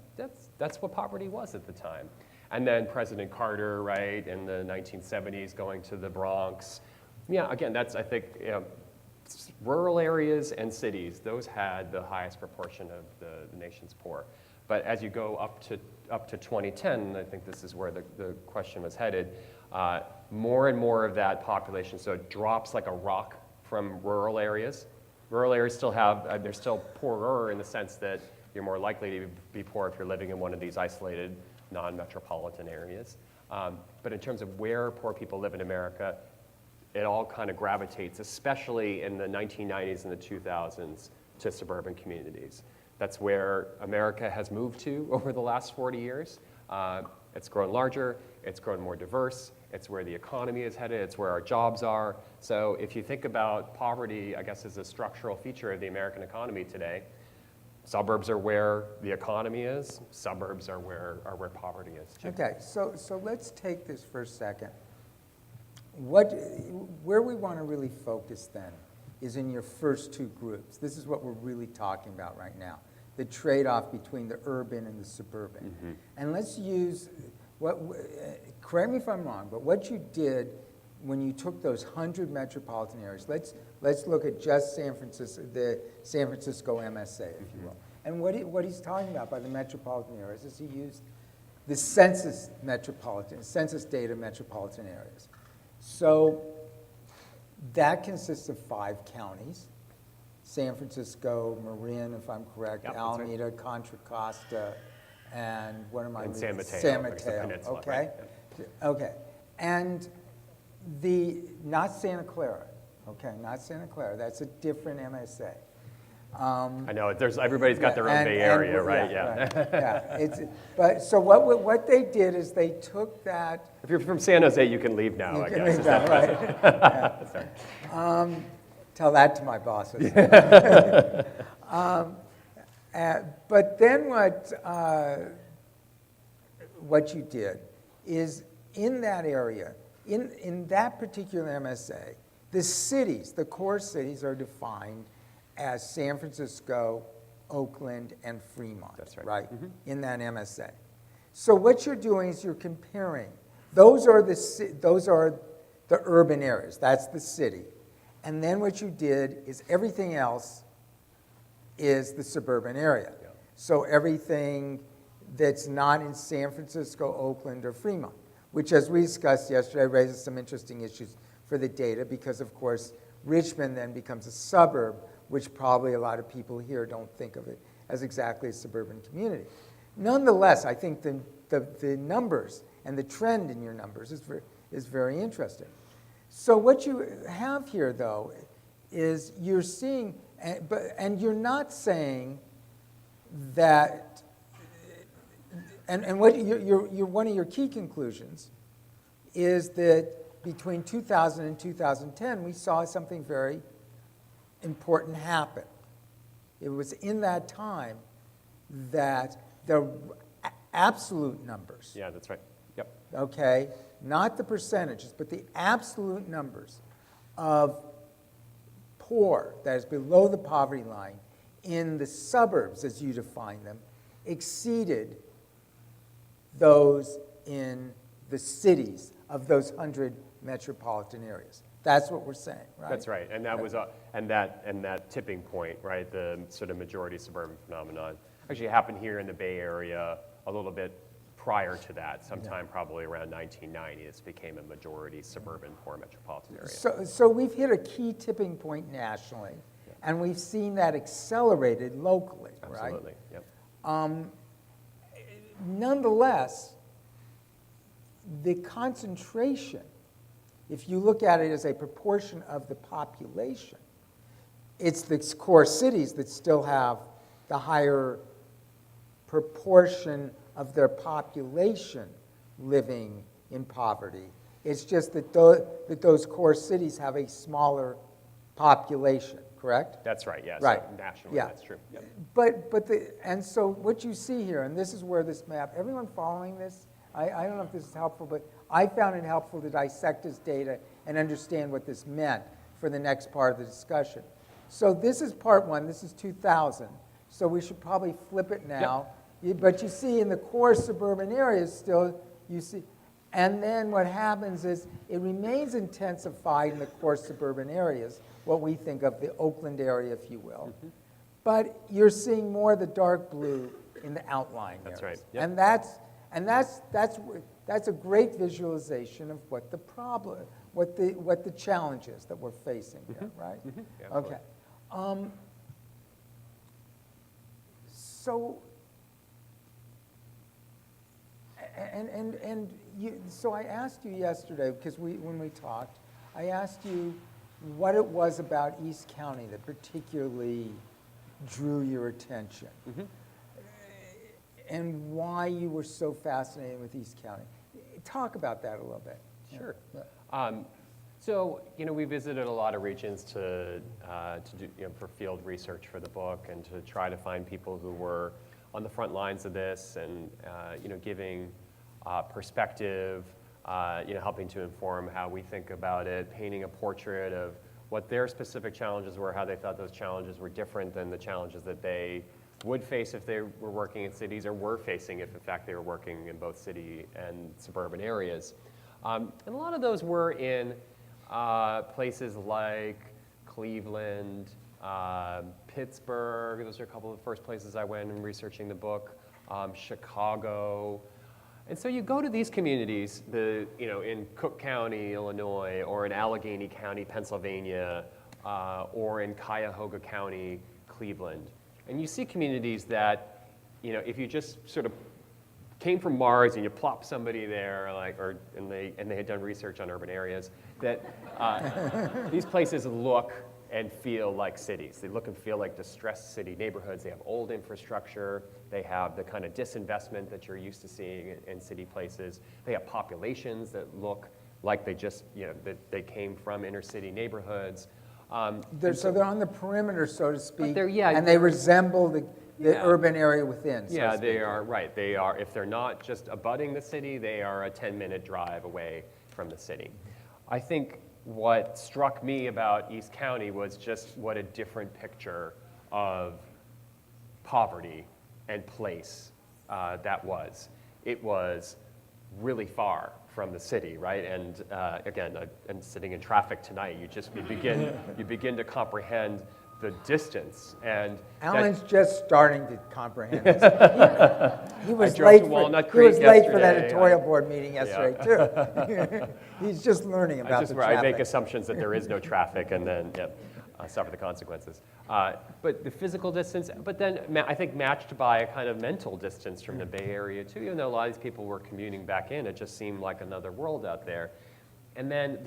Speaker 2: what poverty was at the time. And then President Carter, right, in the 1970s, going to the Bronx. Yeah, again, that's, I think, you know, rural areas and cities, those had the highest proportion of the nation's poor. But as you go up to 2010, I think this is where the question was headed, more and more of that population, so it drops like a rock from rural areas. Rural areas still have, they're still poorer in the sense that you're more likely to be poor if you're living in one of these isolated non-metropolitan areas. But in terms of where poor people live in America, it all kind of gravitates, especially in the 1990s and the 2000s, to suburban communities. That's where America has moved to over the last 40 years. It's grown larger, it's grown more diverse, it's where the economy is headed, it's where our jobs are. So if you think about poverty, I guess, as a structural feature of the American economy today, suburbs are where the economy is, suburbs are where poverty is too.
Speaker 4: Okay, so let's take this for a second. Where we want to really focus then is in your first two groups. This is what we're really talking about right now, the trade-off between the urban and the suburban. Mm-hmm. And let's use, correct me if I'm wrong, but what you did when you took those 100 metropolitan areas, let's look at just San Francisco, the San Francisco MSA, if you will. And what he's talking about by the metropolitan areas is he used the census data metropolitan areas. So that consists of 5 counties: San Francisco, Marin, if I'm correct, yep, Alameda, right, Contra Costa, and what am I? And
Speaker 2: San Mateo.
Speaker 4: San Mateo. Okay. Right? Okay. And not Santa Clara. Okay, not Santa Clara. That's a different MSA.
Speaker 2: I know everybody's got their own Bay Area, right? Yeah.
Speaker 4: Right. Yeah. But so what they did is they took that.
Speaker 2: If you're from San Jose, you can leave now. I guess.
Speaker 4: Leave now, right? Yeah. Tell that to my bosses. But then what you did is in that area, in that particular MSA, the cities, the core cities, are defined as San Francisco, Oakland, and Fremont.
Speaker 2: That's right.
Speaker 4: Right? Mm-hmm. In that MSA. So what you're doing is you're comparing. Those are the urban areas. That's the city. And then what you did is everything else is the suburban area. Yeah. So everything that's not in San Francisco, Oakland, or Fremont, which, as we discussed yesterday, raises some interesting issues for the data because, of course, Richmond then becomes a suburb, which probably a lot of people here don't think of it as exactly a suburban community. Nonetheless, I think the numbers and the trend in your numbers is very interesting. So what you have here, though, is you're seeing, and you're not saying that, and what one of your key conclusions is that between 2000 and 2010, we saw something very important happen. It was in that time that the absolute numbers.
Speaker 2: Yeah, that's right. Yep.
Speaker 4: Okay, not the percentages, but the absolute numbers of poor, that is below the poverty line, in the suburbs, as you define them, exceeded those in the cities of those 100 metropolitan areas. That's what we're saying, right?
Speaker 2: That's right, and that was that tipping point, right? The sort of majority suburban phenomenon actually happened here in the Bay Area a little bit prior to that, sometime probably around 1990. This became a majority suburban poor metropolitan area.
Speaker 4: So we've hit a key tipping point nationally, and we've seen that accelerated locally, right?
Speaker 2: Absolutely. Yep.
Speaker 4: Nonetheless, the concentration, if you look at it as a proportion of the population, it's the core cities that still have the higher proportion of their population living in poverty. It's just that those core cities have a smaller population, correct?
Speaker 2: That's right, yeah.
Speaker 4: Right.
Speaker 2: So nationally,
Speaker 4: Yeah.
Speaker 2: that's true. Yep.
Speaker 4: And so what you see here, and this is where this map, everyone following this? I don't know if this is helpful, but I found it helpful to dissect this data and understand what this meant for the next part of the discussion. So this is part one, this is 2000. So we should probably flip it now. But you see in the core suburban areas still, you see, and then what happens is it remains intensified in the core suburban areas, what we think of the Oakland area, if you will.
Speaker 2: Mm-hmm.
Speaker 4: But you're seeing more of the dark blue in the outlying
Speaker 2: That's
Speaker 4: areas.
Speaker 2: right. Yep.
Speaker 4: And that's a great visualization of what the problem, what the challenges that we're facing here, right?
Speaker 2: Mm-hmm. Yeah, absolutely.
Speaker 4: Okay. So, so I asked you yesterday, because when we talked, I asked you what it was about East County that particularly drew your attention, and why you were so fascinated with East County. Talk about that a little bit.
Speaker 2: Sure.
Speaker 4: Yeah.
Speaker 2: So, we visited a lot of regions to do, for field research for the book and to try to find people who were on the front lines of this and, giving perspective, helping to inform how we think about it, painting a portrait of what their specific challenges were, how they thought those challenges were different than the challenges that they would face if they were working in cities or were facing if, in fact, they were working in both city and suburban areas. And a lot of those were in places like Cleveland, Pittsburgh. Those are a couple of the first places I went in researching the book. Chicago. And so you go to these communities, in Cook County, Illinois, or in Allegheny County, Pennsylvania, or in Cuyahoga County, Cleveland. And you see communities that, if you just sort of came from Mars and you plop somebody there, and they had done research on urban areas, that these places look and feel like cities. They look and feel like distressed city neighborhoods. They have old infrastructure. They have the kind of disinvestment that you're used to seeing in city places. They have populations that look like they just, that they came from inner city neighborhoods.
Speaker 4: So they're on the perimeter, so to speak,
Speaker 2: yeah,
Speaker 4: and they resemble the urban area within.
Speaker 2: Yeah, they are, right. They are, if they're not just abutting the city, they are a 10-minute drive away from the city. I think what struck me about East County was just what a different picture of poverty and place that was. It was really far from the city, right? And again, and sitting in traffic tonight, you begin to comprehend the distance. And
Speaker 4: Alan's just starting to comprehend this. He was
Speaker 2: drove
Speaker 4: late
Speaker 2: to Walnut
Speaker 4: for, he was
Speaker 2: Creek
Speaker 4: late for that
Speaker 2: yesterday.
Speaker 4: editorial board meeting yesterday too. He's just learning about the traffic.
Speaker 2: I make assumptions that there is no traffic and then suffer the consequences. But the physical distance, but then I think matched by a kind of mental distance from the Bay Area too. A lot of these people were commuting back in. It just seemed like another world out there. And then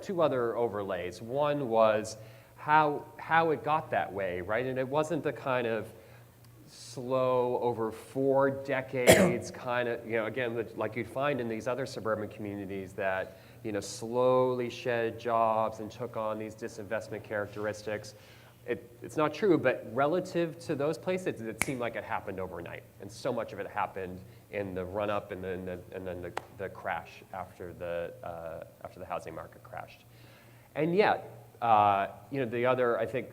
Speaker 2: two other overlays. One was how it got that way, right? And it wasn't the kind of slow over 4 decades kind of, again, like you'd find in these other suburban communities that, slowly shed jobs and took on these disinvestment characteristics. It's not true, but relative to those places, it seemed like it happened overnight. And so much of it happened in the run-up and then the crash after the housing market crashed. And yet, the other, I think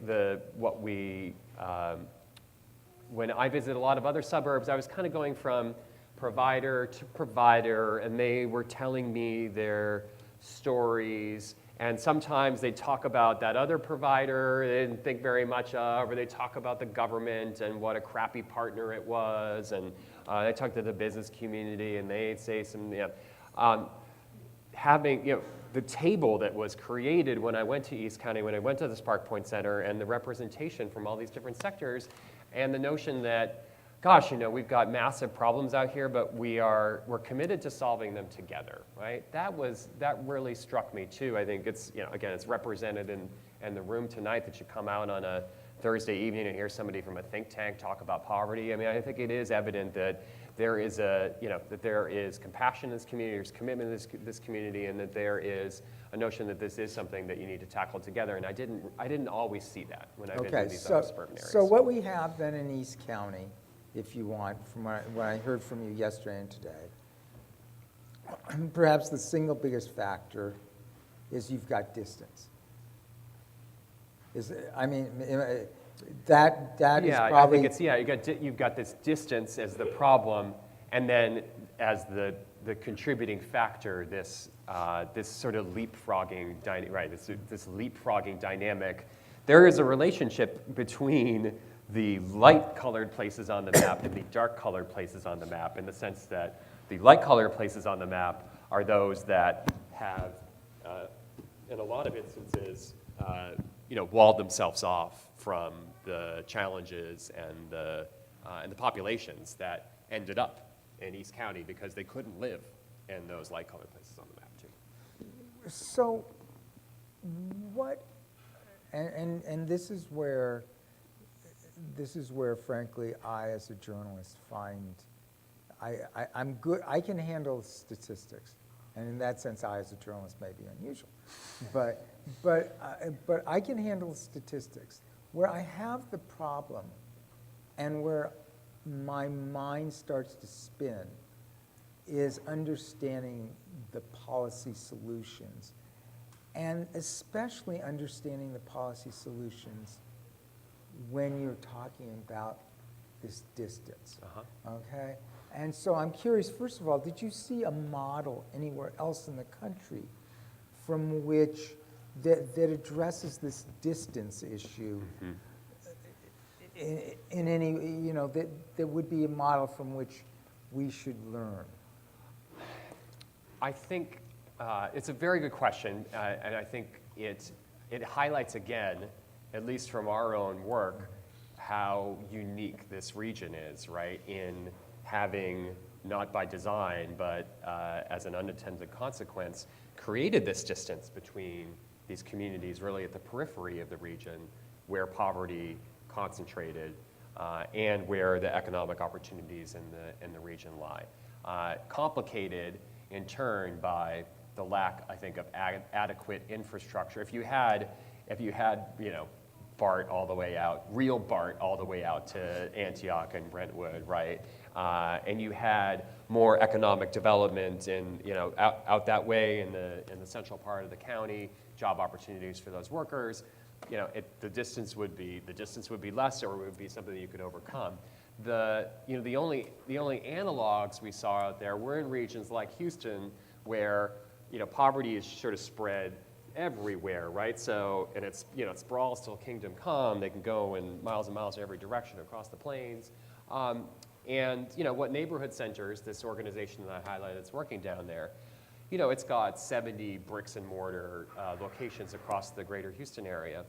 Speaker 2: when I visit a lot of other suburbs, I was kind of going from provider to provider, and they were telling me their stories. And sometimes they talk about that other provider they didn't think very much of, or they talk about the government and what a crappy partner it was. And they talk to the business community, and they'd say some, having, the table that was created when I went to East County, when I went to the Spark Point Center, and the representation from all these different sectors, and the notion that, gosh, we've got massive problems out here, but we're committed to solving them together, right? That really struck me too. I think it's, again, it's represented in the room tonight that you come out on a Thursday evening and hear somebody from a think tank talk about poverty. I mean, I think it is evident that there is that there is compassion in this community, there's commitment in this community, and that there is a notion that this is something that you need to tackle together. And I didn't always see that when I've been in these other suburban areas.
Speaker 4: So what we have then in East County, if you want, from what I heard from you yesterday and today, perhaps the single biggest factor is you've got distance. That is
Speaker 2: I
Speaker 4: probably...
Speaker 2: think it's, you've got this distance as the problem, and then as the contributing factor, this sort of leapfrogging, this leapfrogging dynamic. There is a relationship between the light-colored places on the map and the dark-colored places on the map, in the sense that the light-colored places on the map are those that have, in a lot of instances, walled themselves off from the challenges and the populations that ended up in East County because they couldn't live in those light-colored places on the map too.
Speaker 4: So what, and this is where, frankly, I as a journalist find, I'm good, I can handle statistics. And in that sense, I as a journalist may be unusual. But I can handle statistics. Where I have the problem and where my mind starts to spin is understanding the policy solutions, and especially understanding the policy solutions when you're talking about this distance, okay? And so I'm curious, first of all, did you see a model anywhere else in the country from which that addresses this distance issue in any, that would be a model from which we should learn?
Speaker 2: I think it's a very good question, and I think it highlights again, at least from our own work, how unique this region is, right? In having, not by design, but as an unintended consequence, created this distance between these communities really at the periphery of the region where poverty concentrated and where the economic opportunities in the region lie. Complicated in turn by the lack, I think, of adequate infrastructure. If you had, BART all the way out, real BART all the way out to Antioch and Brentwood, right? And you had more economic development out that way in the central part of the county, job opportunities for those workers. The distance would be less, or it would be something that you could overcome. The only analogs we saw out there were in regions like Houston, where poverty is sort of spread everywhere, right? So, and it sprawls till kingdom come. They can go in miles and miles in every direction across the plains. And what neighborhood centers, this organization that I highlighted that's working down there, it's got 70 bricks and mortar locations across the greater Houston area.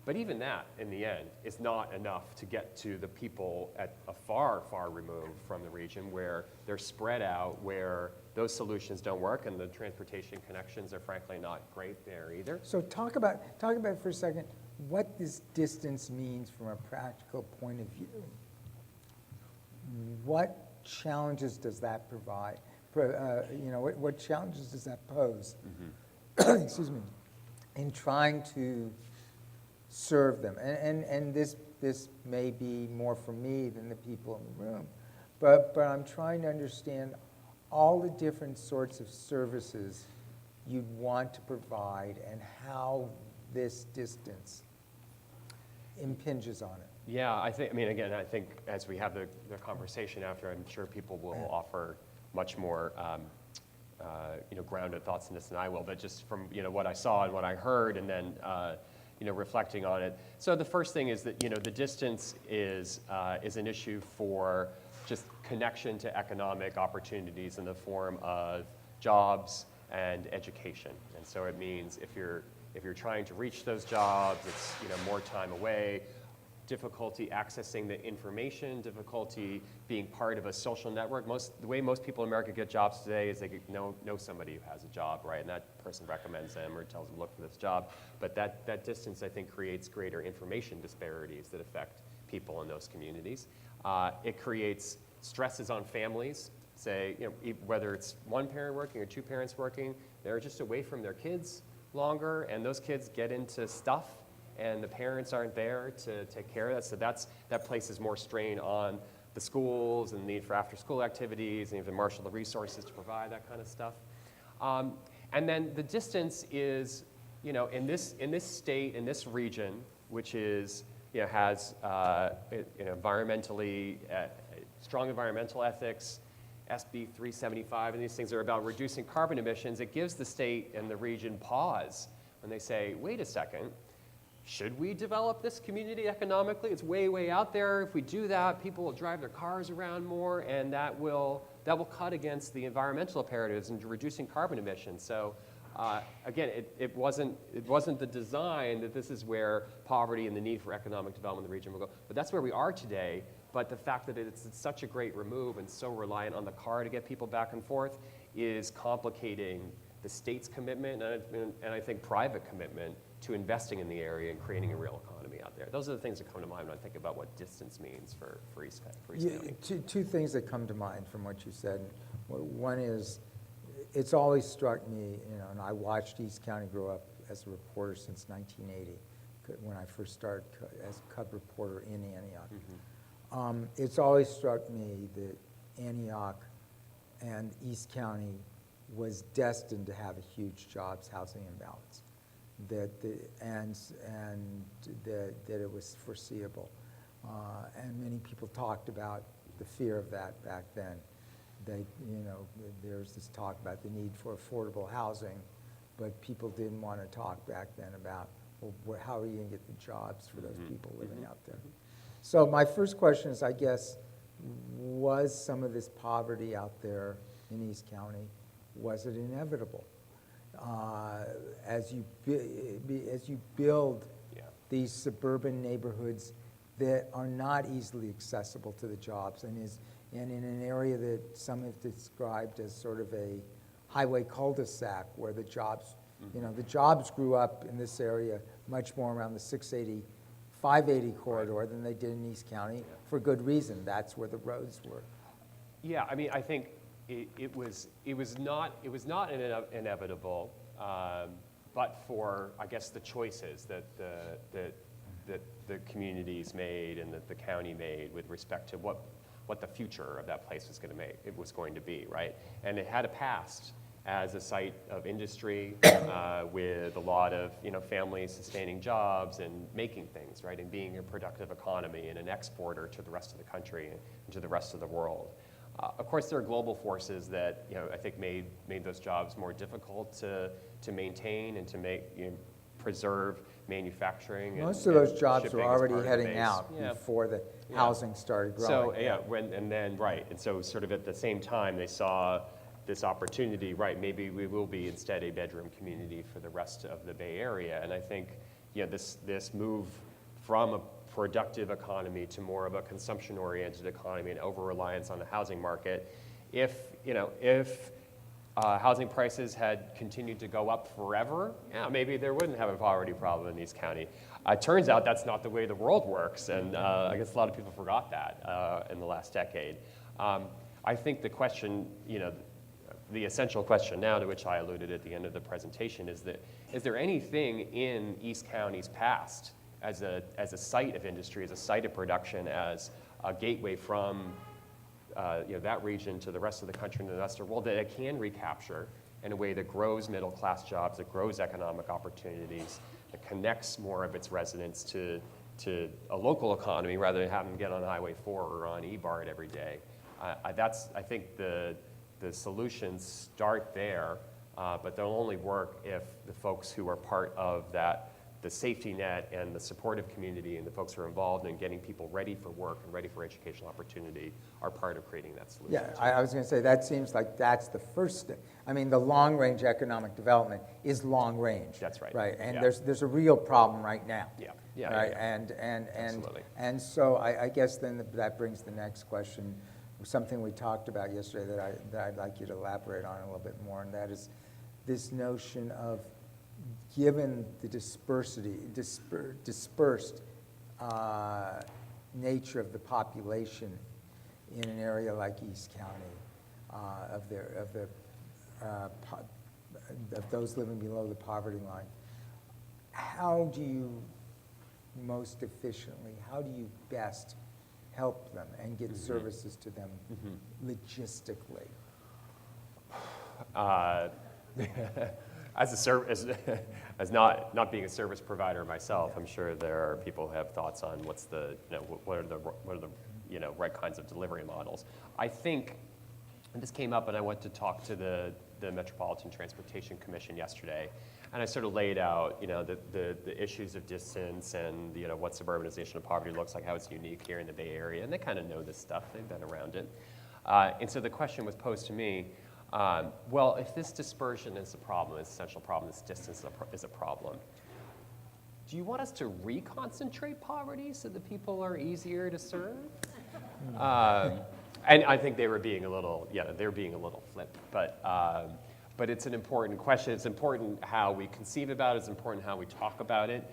Speaker 2: But even that, in the end, is not enough to get to the people at a far, far removed from the region, where they're spread out, where those solutions don't work, and the transportation connections are frankly not great there either.
Speaker 4: So talk about for a second what this distance means from a practical point of view. What challenges does that provide? What challenges does that pose? Excuse me, in trying to serve them, and this may be more for me than the people in the room, but I'm trying to understand all the different sorts of services you'd want to provide and how this distance impinges on it.
Speaker 2: Yeah, I think as we have the conversation after, I'm sure people will offer much more grounded thoughts in this than I will, but just from what I saw and what I heard, and then reflecting on it. So the first thing is that the distance is an issue for just connection to economic opportunities in the form of jobs and education. And so it means if you're trying to reach those jobs, it's more time away, difficulty accessing the information, difficulty being part of a social network. The way most people in America get jobs today is they know somebody who has a job, right? And that person recommends them or tells them, look for this job. But that distance, I think, creates greater information disparities that affect people in those communities. It creates stresses on families. Say, whether it's one parent working or two parents working, they're just away from their kids longer, and those kids get into stuff, and the parents aren't there to take care of that. So that places more strain on the schools and the need for after-school activities, and even marshal the resources to provide that kind of stuff. And then the distance is, in this state, in this region, which is, has environmentally strong environmental ethics, SB 375, and these things are about reducing carbon emissions. It gives the state and the region pause when they say, wait a second, should we develop this community economically? It's way, way out there. If we do that, people will drive their cars around more, and that will cut against the environmental imperatives and reducing carbon emissions. So again, it wasn't the design that this is where poverty and the need for economic development in the region will go. But that's where we are today. But the fact that it's such a great remove and so reliant on the car to get people back and forth is complicating the state's commitment and I think private commitment to investing in the area and creating a real economy out there. Those are the things that come to mind when I think about what distance means for East County.
Speaker 4: Two things that come to mind from what you said. One is, it's always struck me, and I watched East County grow up as a reporter since 1980, when I first started as cub reporter in Antioch. Mm-hmm. It's always struck me that Antioch and East County was destined to have a huge jobs housing imbalance, that it was foreseeable, and many people talked about the fear of that back then. There's this talk about the need for affordable housing, but people didn't want to talk back then about, well, how are you going to get the jobs for those people living out there? So my first question is, I guess, was some of this poverty out there in East County, was it inevitable? As you build these suburban neighborhoods that are not easily accessible to the jobs, and in an area that some have described as sort of a highway cul-de-sac, where the jobs, the jobs grew up in this area much more around the 680, 580 corridor than they did in East County, for good reason. That's where the roads were.
Speaker 2: Yeah, I mean, I think it was not inevitable, but for, I guess, the choices that the communities made and that the county made with respect to what the future of that place was going to be, right? And it had a past as a site of industry with a lot of families sustaining jobs and making things, right, and being a productive economy and an exporter to the rest of the country and to the rest of the world. Of course, there are global forces that I think made those jobs more difficult to maintain and to preserve manufacturing.
Speaker 4: Most of those jobs were already heading out before the housing started growing.
Speaker 2: So and so sort of at the same time they saw this opportunity, right, maybe we will be instead a bedroom community for the rest of the Bay Area. And I think this move from a productive economy to more of a consumption-oriented economy and over-reliance on the housing market, if housing prices had continued to go up forever, maybe there wouldn't have a poverty problem in East County. It turns out that's not the way the world works, and I guess a lot of people forgot that in the last decade. I think the question, the essential question now, to which I alluded at the end of the presentation, is there anything in East County's past as a site of industry, as a site of production, as a gateway from that region to the rest of the country and the rest of the world that it can recapture in a way that grows middle-class jobs, that grows economic opportunities, that connects more of its residents to a local economy rather than having them get on Highway 4 or on E-BART every day. I think the solutions start there, but they'll only work if the folks who are part of the safety net and the supportive community and the folks who are involved in getting people ready for work and ready for educational opportunity are part of creating that solution.
Speaker 4: Yeah, I was going to say, that seems like that's the first step. I mean, the long-range economic development is long-range.
Speaker 2: That's right.
Speaker 4: Right, and there's a real problem right now.
Speaker 2: Yeah.
Speaker 4: Right,
Speaker 2: Absolutely.
Speaker 4: and so I guess then that brings the next question, something we talked about yesterday that I'd like you to elaborate on a little bit more, and that is this notion of, given the dispersed nature of the population in an area like East County, of those living below the poverty line. How do you most efficiently, how do you best help them and get services to them logistically?
Speaker 2: As not being a service provider myself, I'm sure there are people who have thoughts on what's the, what are the right kinds of delivery models. I think, and this came up, and I went to talk to the Metropolitan Transportation Commission yesterday, and I sort of laid out, the issues of distance and, what suburbanization of poverty looks like, how it's unique here in the Bay Area, and they kind of know this stuff, they've been around it. And so the question was posed to me, well, if this dispersion is a problem, this essential problem, this distance is a problem, do you want us to reconcentrate poverty so that people are easier to serve? And I think they were being a little, flip, but it's an important question. It's important how we conceive about it. It's important how we talk about it.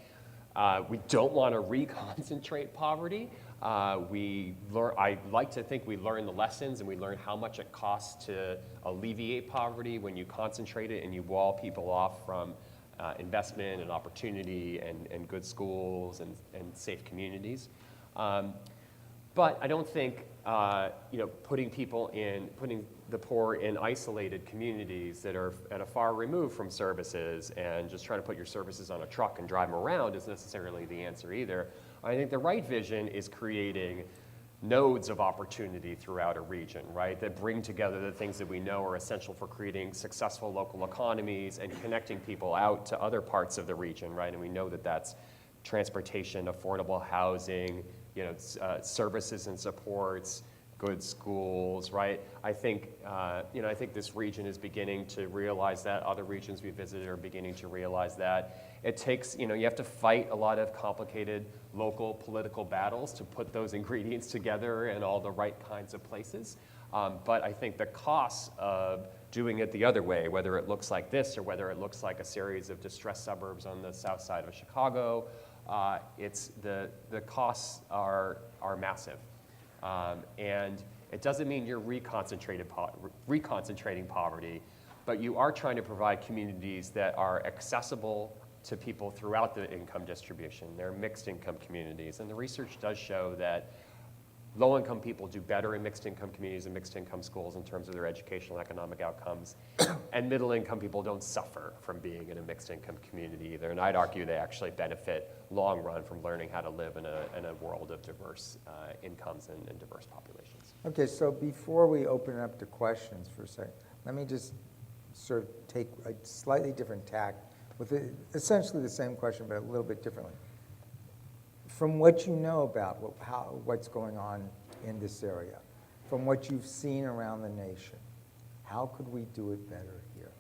Speaker 2: We don't want to reconcentrate poverty. I like to think we learn the lessons and we learn how much it costs to alleviate poverty when you concentrate it and you wall people off from investment and opportunity and good schools and safe communities. But I don't think putting the poor in isolated communities that are at a far remove from services and just trying to put your services on a truck and drive them around is necessarily the answer either. I think the right vision is creating nodes of opportunity throughout a region, right, that bring together the things that we know are essential for creating successful local economies and connecting people out to other parts of the region, right? And we know that that's transportation, affordable housing, services and supports, good schools, right? I think this region is beginning to realize that. Other regions we visited are beginning to realize that. It takes, you have to fight a lot of complicated local political battles to put those ingredients together in all the right kinds of places. But I think the costs of doing it the other way, whether it looks like this or whether it looks like a series of distressed suburbs on the south side of Chicago, the costs are massive. And it doesn't mean you're reconcentrating poverty, but you are trying to provide communities that are accessible to people throughout the income distribution. They're mixed income communities, and the research does show that low-income people do better in mixed-income communities and mixed-income schools in terms of their educational and economic outcomes, and middle-income people don't suffer from being in a mixed-income community either. And I'd argue they actually benefit long run from learning how to live in a world of diverse incomes and diverse populations.
Speaker 4: Okay, so before we open it up to questions for a second, let me just sort of take a slightly different tack with essentially the same question, but a little bit differently. From what you know about what's going on in this area, from what you've seen around the nation, how could we do it better here?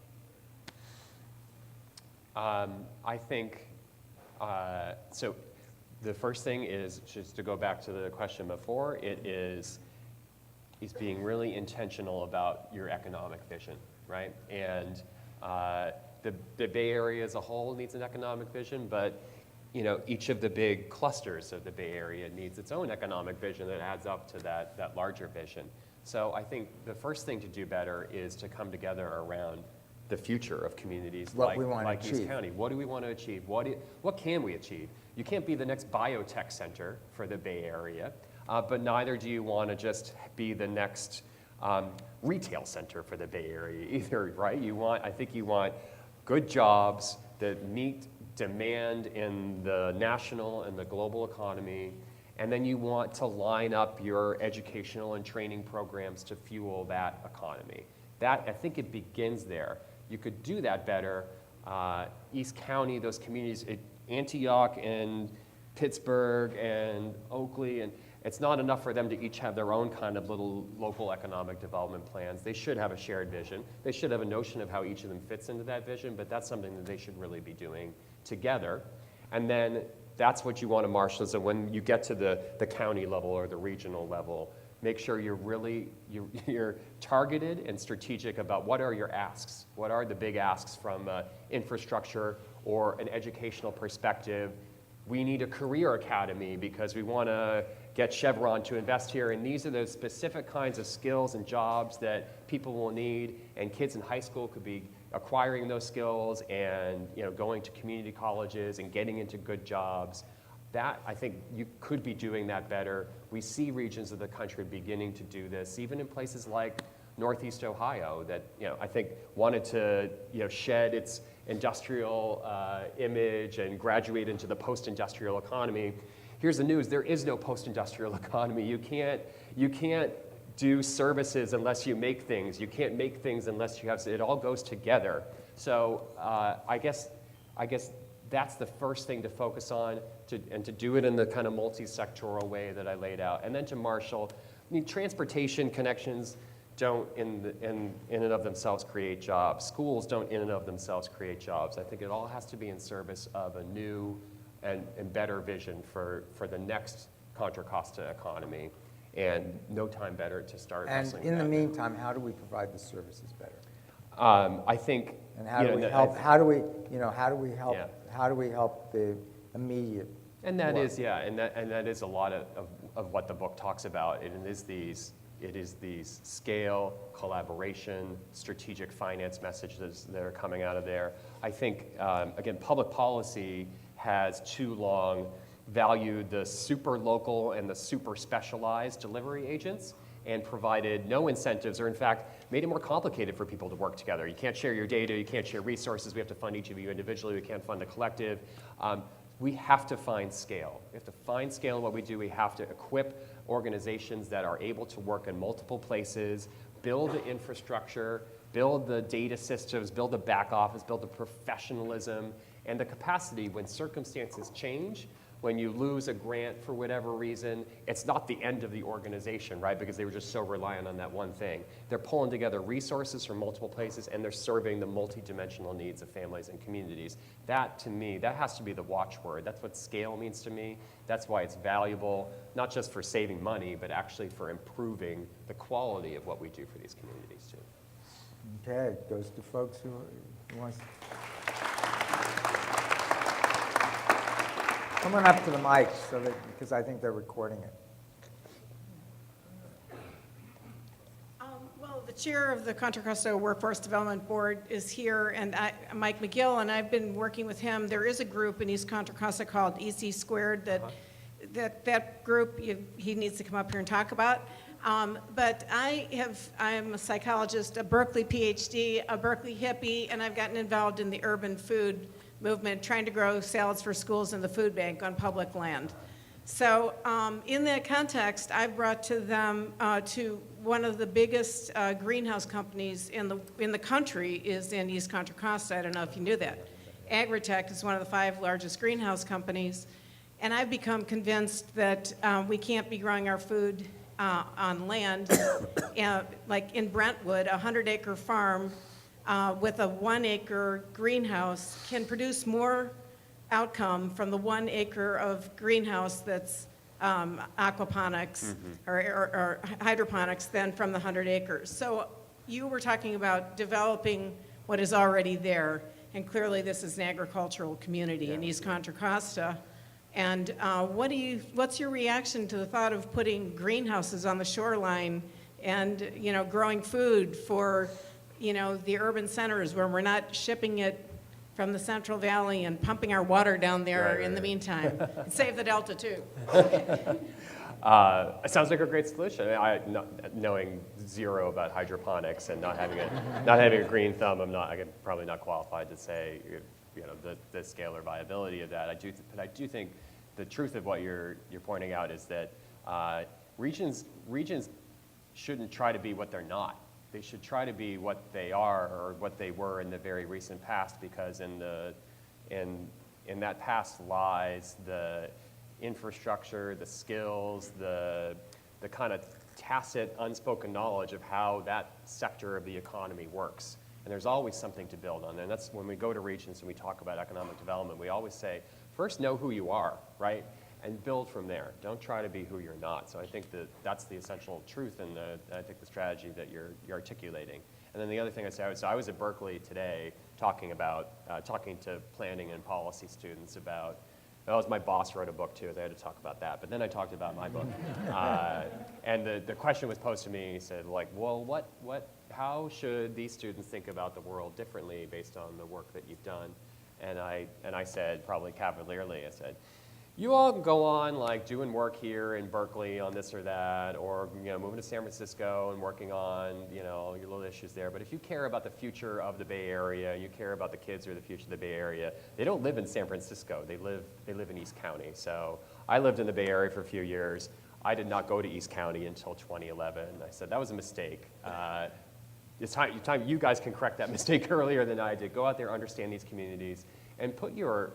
Speaker 2: I think, so the first thing is, just to go back to the question before, it is being really intentional about your economic vision, right? And the Bay Area as a whole needs an economic vision, but each of the big clusters of the Bay Area needs its own economic vision that adds up to that larger vision. So I think the first thing to do better is to come together around the future of communities like East County. What do we want to achieve? What can we achieve? You can't be the next biotech center for the Bay Area, but neither do you want to just be the next retail center for the Bay Area either, right? I think you want good jobs that meet demand in the national and the global economy, and then you want to line up your educational and training programs to fuel that economy. I think it begins there. You could do that better. East County, those communities, Antioch and Pittsburgh and Oakley, and it's not enough for them to each have their own kind of little local economic development plans. They should have a shared vision. They should have a notion of how each of them fits into that vision, but that's something that they should really be doing together. And then that's what you want to marshal. So when you get to the county level or the regional level, make sure you're targeted and strategic about what are your asks. What are the big asks from infrastructure or an educational perspective? We need a career academy because we want to get Chevron to invest here, and these are the specific kinds of skills and jobs that people will need, and kids in high school could be acquiring those skills and going to community colleges and getting into good jobs. That, I think you could be doing that better. We see regions of the country beginning to do this, even in places like Northeast Ohio that I think wanted to shed its industrial image and graduate into the post-industrial economy. Here's the news: there is no post-industrial economy. You can't do services unless you make things. You can't make things unless you have. It all goes together. So I guess that's the first thing to focus on, and to do it in the kind of multi-sectoral way that I laid out. And then to marshal, I mean, transportation connections don't in and of themselves create jobs. Schools don't in and of themselves create jobs. I think it all has to be in service of a new and better vision for the next Contra Costa economy. And no time better to start
Speaker 4: And in the meantime, how do we provide the services better?
Speaker 2: I think.
Speaker 4: And how do we help? How do we help?
Speaker 2: Yeah.
Speaker 4: How do we help the immediate?
Speaker 2: And that
Speaker 4: work?
Speaker 2: is, and that is a lot of what the book talks about. It is these scale, collaboration, strategic finance messages that are coming out of there. I think, again, public policy has too long valued the super local and the super specialized delivery agents and provided no incentives, or in fact, made it more complicated for people to work together. You can't share your data, you can't share resources, we have to fund each of you individually, we can't fund a collective. We have to find scale. We have to find scale in what we do. We have to equip organizations that are able to work in multiple places, build the infrastructure, build the data systems, build the back office, build the professionalism, and the capacity when circumstances change. When you lose a grant for whatever reason, it's not the end of the organization, right? Because they were just so reliant on that one thing. They're pulling together resources from multiple places, and they're serving the multidimensional needs of families and communities. That, to me, that has to be the watchword. That's what scale means to me. That's why it's valuable, not just for saving money, but actually for improving the quality of what we do for these communities, too.
Speaker 4: Okay, it goes to folks who wants. Come on up to the mic because I think they're recording it.
Speaker 5: Well, the chair of the Contra Costa Workforce Development Board is here, and Mike McGill, and I've been working with him. There is a group in East Contra Costa called EC Squared that group he needs to come up here and talk about. But I'm a psychologist, a Berkeley PhD, a Berkeley hippie, and I've gotten involved in the urban food movement, trying to grow salads for schools in the food bank on public land. So in that context, I brought to them to one of the biggest greenhouse companies in the country is in East Contra Costa. I don't know if you knew that. Agritech is one of the 5 largest greenhouse companies, and I've become convinced that we can't be growing our food on land. Like in Brentwood, a 100-acre farm with a 1-acre greenhouse can produce more outcome from the 1 acre of greenhouse that's aquaponics or hydroponics than from the 100 acres. So you were talking about developing what is already there, and clearly this is an agricultural community in East Contra Costa. And what's your reaction to the thought of putting greenhouses on the shoreline and growing food for the urban centers where we're not shipping it from the Central Valley and pumping our water down there in the meantime? And save the Delta too.
Speaker 2: It sounds like a great solution. Knowing zero about hydroponics and not having a green thumb, I'm probably not qualified to say the scale or viability of that. But I do think the truth of what you're pointing out is that regions shouldn't try to be what they're not. They should try to be what they are or what they were in the very recent past, because in that past lies the infrastructure, the skills, the kind of tacit, unspoken knowledge of how that sector of the economy works. And there's always something to build on. And that's when we go to regions and we talk about economic development, we always say, first know who you are, right? And build from there. Don't try to be who you're not. So I think that's the essential truth in I think the strategy that you're articulating. And then the other thing I say, I was at Berkeley today talking to planning and policy students about That was my boss wrote a book too, so I had to talk about that. But then I talked about my book. And the question was posed to me, and he said, like, well, how should these students think about the world differently based on the work that you've done? And I said, probably cavalierly, I said, you all can go on like doing work here in Berkeley on this or that, or moving to San Francisco and working on your little issues there. But if you care about the future of the Bay Area, you care about the kids who are the future of the Bay Area, they don't live in San Francisco. They live in East County. So I lived in the Bay Area for a few years. I did not go to East County until 2011. I said that was a mistake. It's time you guys can correct that mistake earlier than I did. Go out there, understand these communities, and put your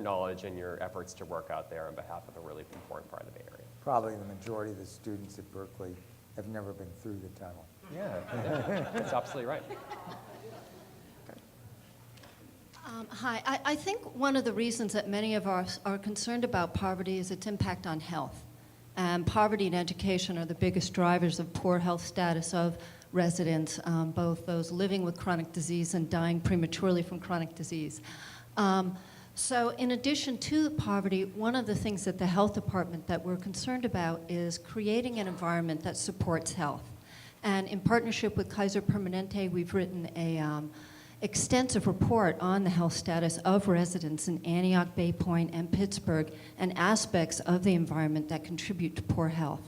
Speaker 2: knowledge and your efforts to work out there on behalf of a really important part of the Bay Area.
Speaker 4: Probably the majority of the students at Berkeley have never been through the tunnel.
Speaker 2: Yeah, that's absolutely right.
Speaker 6: Hi, I think one of the reasons that many of us are concerned about poverty is its impact on health. And poverty and education are the biggest drivers of poor health status of residents, both those living with chronic disease and dying prematurely from chronic disease. So in addition to poverty, one of the things at the health department that we're concerned about is creating an environment that supports health. And in partnership with Kaiser Permanente, we've written a extensive report on the health status of residents in Antioch, Bay Point, and Pittsburgh, and aspects of the environment that contribute to poor health.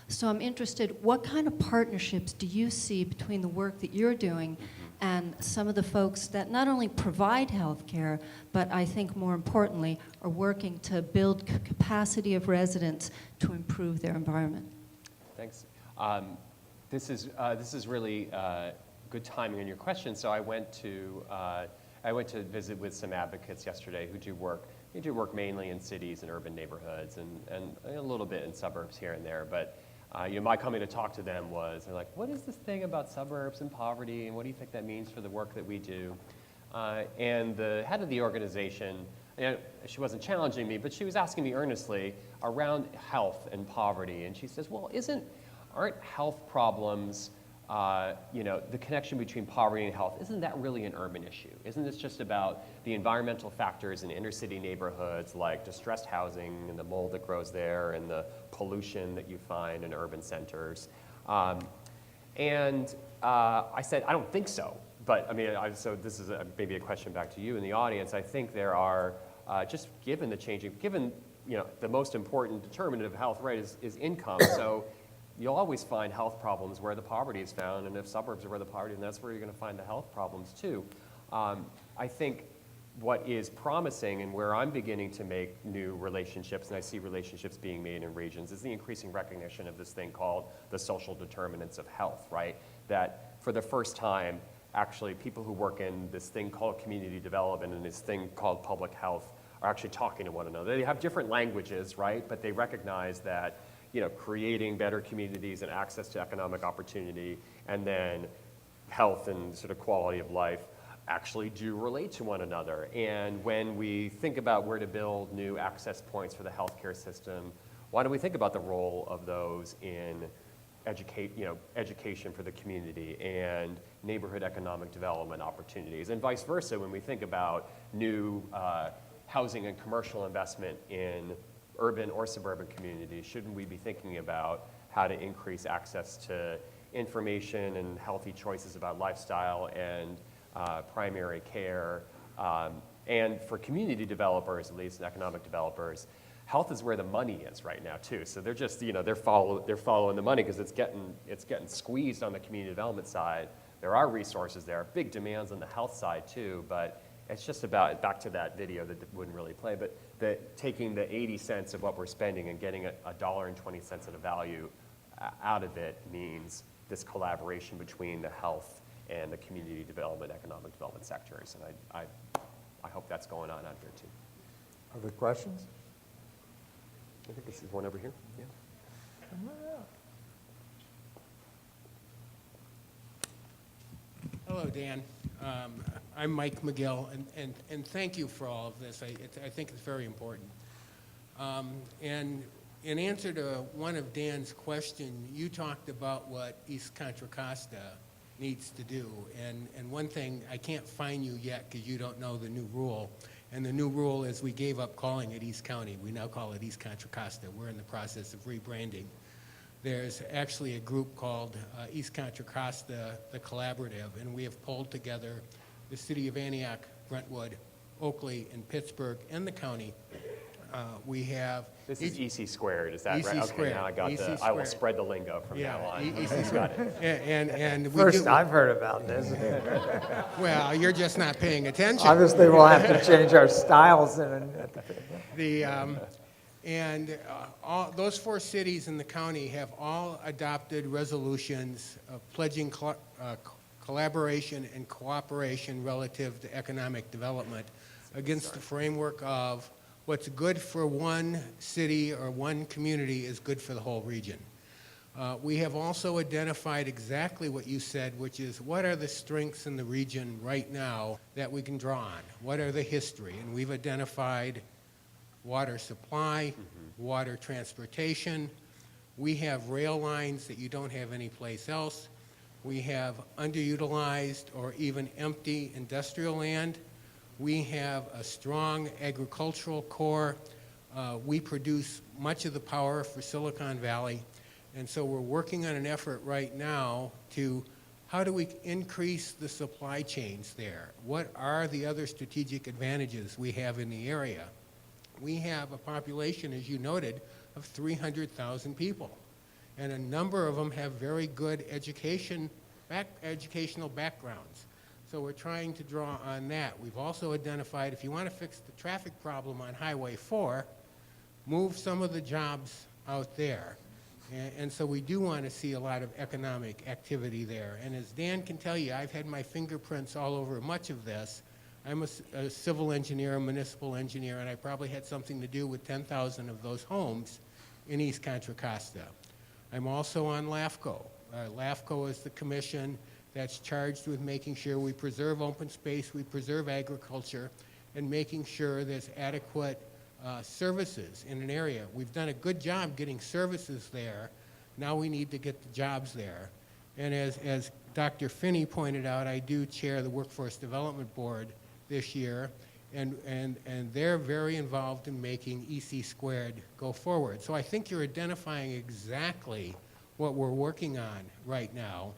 Speaker 6: So I'm interested, what kind of partnerships do you see between the work that you're doing and some of the folks that not only provide health care, but I think more importantly, are working to build capacity of residents to improve their environment?
Speaker 2: Thanks. This is really good timing on your question. So I went to visit with some advocates yesterday who do work mainly in cities and urban neighborhoods and a little bit in suburbs here and there. But my coming to talk to them was, they're like, what is this thing about suburbs and poverty, and what do you think that means for the work that we do? And the head of the organization, she wasn't challenging me, but she was asking me earnestly around health and poverty. And she says, well, aren't health problems, the connection between poverty and health, isn't that really an urban issue? Isn't this just about the environmental factors in inner city neighborhoods like distressed housing and the mold that grows there and the pollution that you find in urban centers? And I said, I don't think so. But so this is maybe a question back to you in the audience. I think there are, just given the most important determinant of health, right, is income. So you'll always find health problems where the poverty is found, and if suburbs are where the poverty, and that's where you're going to find the health problems too. I think what is promising and where I'm beginning to make new relationships, and I see relationships being made in regions, is the increasing recognition of this thing called the social determinants of health, right? That for the first time, actually people who work in this thing called community development and this thing called public health are actually talking to one another. They have different languages, right? But they recognize that creating better communities and access to economic opportunity, and then health and sort of quality of life actually do relate to one another. And when we think about where to build new access points for the healthcare system, why don't we think about the role of those in education for the community and neighborhood economic development opportunities, and vice versa when we think about new housing and commercial investment in urban or suburban communities. Shouldn't we be thinking about how to increase access to information and healthy choices about lifestyle and primary care? And for community developers, at least, and economic developers, health is where the money is right now too. So they're just, they're following the money because it's getting squeezed on the community development side. There are resources there, big demands on the health side too, but it's just about, back to that video that wouldn't really play, but taking the 80 cents of what we're spending and getting $1.20 of the value out of it means this collaboration between the health and the community development, economic development sectors. And I hope that's going on out here too.
Speaker 4: Other questions?
Speaker 2: I think this is one over here. Yeah.
Speaker 7: Hello, Dan. I'm Mike McGill, and thank you for all of this. I think it's very important. And in answer to one of Dan's questions, you talked about what East Contra Costa needs to do. And one thing, I can't fine you yet because you don't know the new rule, And the new rule is we gave up calling it East County. We now call it East Contra Costa. We're in the process of rebranding. There's actually a group called East Contra Costa, the Collaborative, and we have pulled together the city of Antioch, Brentwood, Oakley, and Pittsburgh, and the county. We have...
Speaker 2: This is EC squared, is that
Speaker 7: EC
Speaker 2: right? Okay,
Speaker 7: squared.
Speaker 2: now I got
Speaker 7: EC
Speaker 2: I will
Speaker 7: squared.
Speaker 2: spread the lingo from now on.
Speaker 7: EC
Speaker 2: Got it.
Speaker 7: and we
Speaker 4: First
Speaker 7: do,
Speaker 4: I've heard about this.
Speaker 7: well, you're just not paying attention.
Speaker 4: Obviously, we'll have to change our styles
Speaker 7: All those 4 cities in the county have all adopted resolutions of pledging collaboration and cooperation relative to economic development against the framework of what's good for one city or one community is good for the whole region. We have also identified exactly what you said, which is what are the strengths in the region right now that we can draw on? What are the history? And we've identified water supply, water transportation. We have rail lines that you don't have anyplace else. We have underutilized or even empty industrial land. We have a strong agricultural core. We produce much of the power for Silicon Valley. And so we're working on an effort right now to how do we increase the supply chains there? What are the other strategic advantages we have in the area? We have a population, as you noted, of 300,000 people. And a number of them have very good educational backgrounds. So we're trying to draw on that. We've also identified if you want to fix the traffic problem on Highway 4, move some of the jobs out there. And so we do want to see a lot of economic activity there. And as Dan can tell you, I've had my fingerprints all over much of this. I'm a civil engineer, a municipal engineer, and I probably had something to do with 10,000 of those homes in East Contra Costa. I'm also on LAFCO. LAFCO is the commission that's charged with making sure we preserve open space, we preserve agriculture, and making sure there's adequate services in an area. We've done a good job getting services there. Now we need to get the jobs there. And as Dr. Finney pointed out, I do chair the Workforce Development Board this year, and they're very involved in making EC squared go forward. So I think you're identifying exactly what we're working on right now.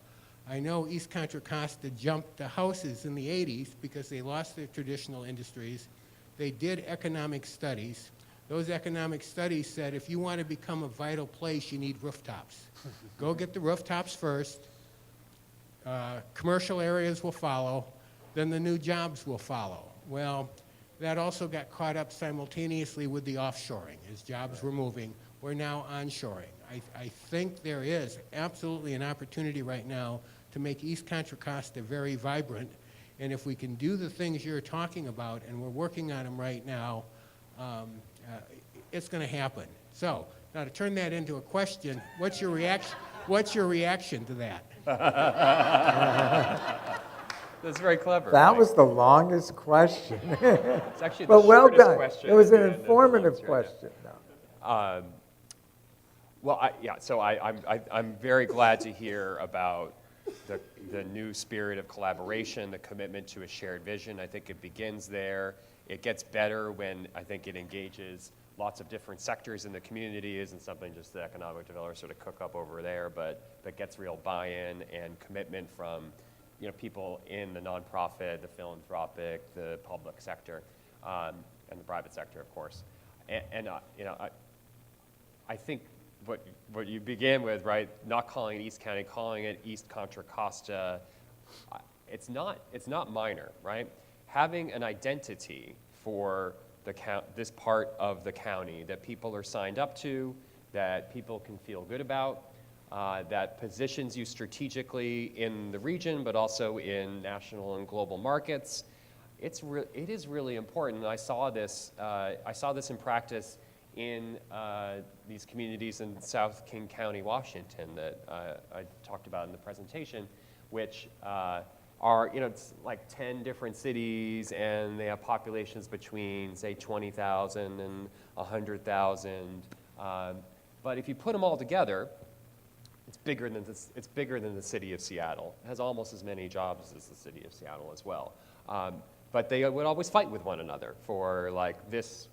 Speaker 7: I know East Contra Costa jumped to houses in the 80s because they lost their traditional industries. They did economic studies. Those economic studies said if you want to become a vital place, you need rooftops. Go get the rooftops first. Commercial areas will follow. Then the new jobs will follow. Well, that also got caught up simultaneously with the offshoring. As jobs were moving, we're now onshoring. I think there is absolutely an opportunity right now to make East Contra Costa very vibrant. And if we can do the things you're talking about, and we're working on them right now, it's going to happen. So now to turn that into a question, what's your reaction? What's your reaction to that?
Speaker 2: That's very clever.
Speaker 4: That
Speaker 2: Mike.
Speaker 4: was the longest question.
Speaker 2: It's actually the
Speaker 4: But well
Speaker 2: shortest
Speaker 4: done.
Speaker 2: question
Speaker 4: It was
Speaker 2: at
Speaker 4: an
Speaker 2: the end of the
Speaker 4: informative
Speaker 2: lecture, yeah.
Speaker 4: question. No.
Speaker 2: Well, so I'm very glad to hear about the new spirit of collaboration, the commitment to a shared vision. I think it begins there. It gets better when I think it engages lots of different sectors in the community. Isn't something just the economic developers sort of cook up over there, but gets real buy-in and commitment from people in the nonprofit, the philanthropic, the public sector, and the private sector, of course. I think what you began with, right? Not calling it East County, calling it East Contra Costa. It's not minor, right? Having an identity for this part of the county that people are signed up to, that people can feel good about, that positions you strategically in the region, but also in national and global markets. It is really important. And I saw this in practice in these communities in South King County, Washington, that I talked about in the presentation, which are, it's like 10 different cities, and they have populations between, say, 20,000 and 100,000. But if you put them all together, it's bigger than the city of Seattle. It has almost as many jobs as the city of Seattle as well. but they would always fight with one another for like this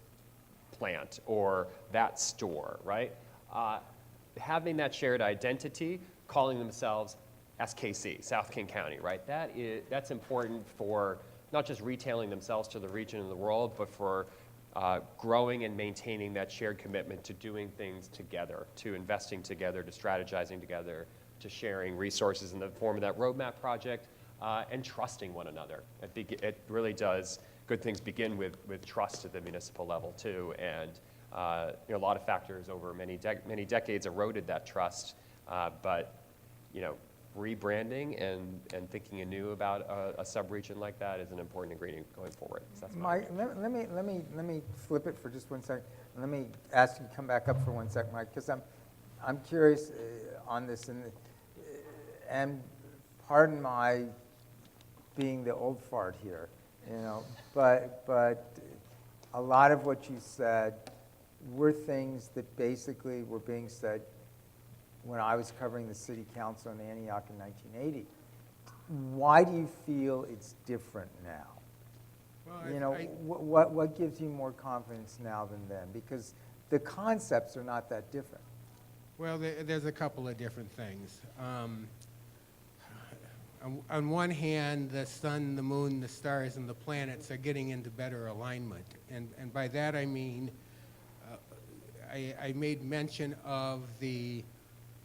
Speaker 2: plant or that store, right? Having that shared identity, calling themselves SKC, South King County, right? That's important for not just retailing themselves to the region and the world, but for growing and maintaining that shared commitment to doing things together, to investing together, to strategizing together, to sharing resources in the form of that roadmap project, and trusting one another. It really does. Good things begin with trust at the municipal level too, and a lot of factors over many decades eroded that trust. But rebranding and thinking anew about a sub-region like that is an important ingredient going forward. So that's
Speaker 4: Mike, let me flip it for just 1 second. Let me ask you to come back up for 1 second, Mike, because I'm curious on this, and pardon my being the old fart here, but a lot of what you said were things that basically were being said when I was covering the city council in Antioch in 1980. Why do you feel it's different now?
Speaker 7: Well,
Speaker 4: What gives you more confidence now than then? Because the concepts are not that different.
Speaker 7: Well, there's a couple of different things. On one hand, the sun, the moon, the stars, and the planets are getting into better alignment. And by that I mean, I made mention of the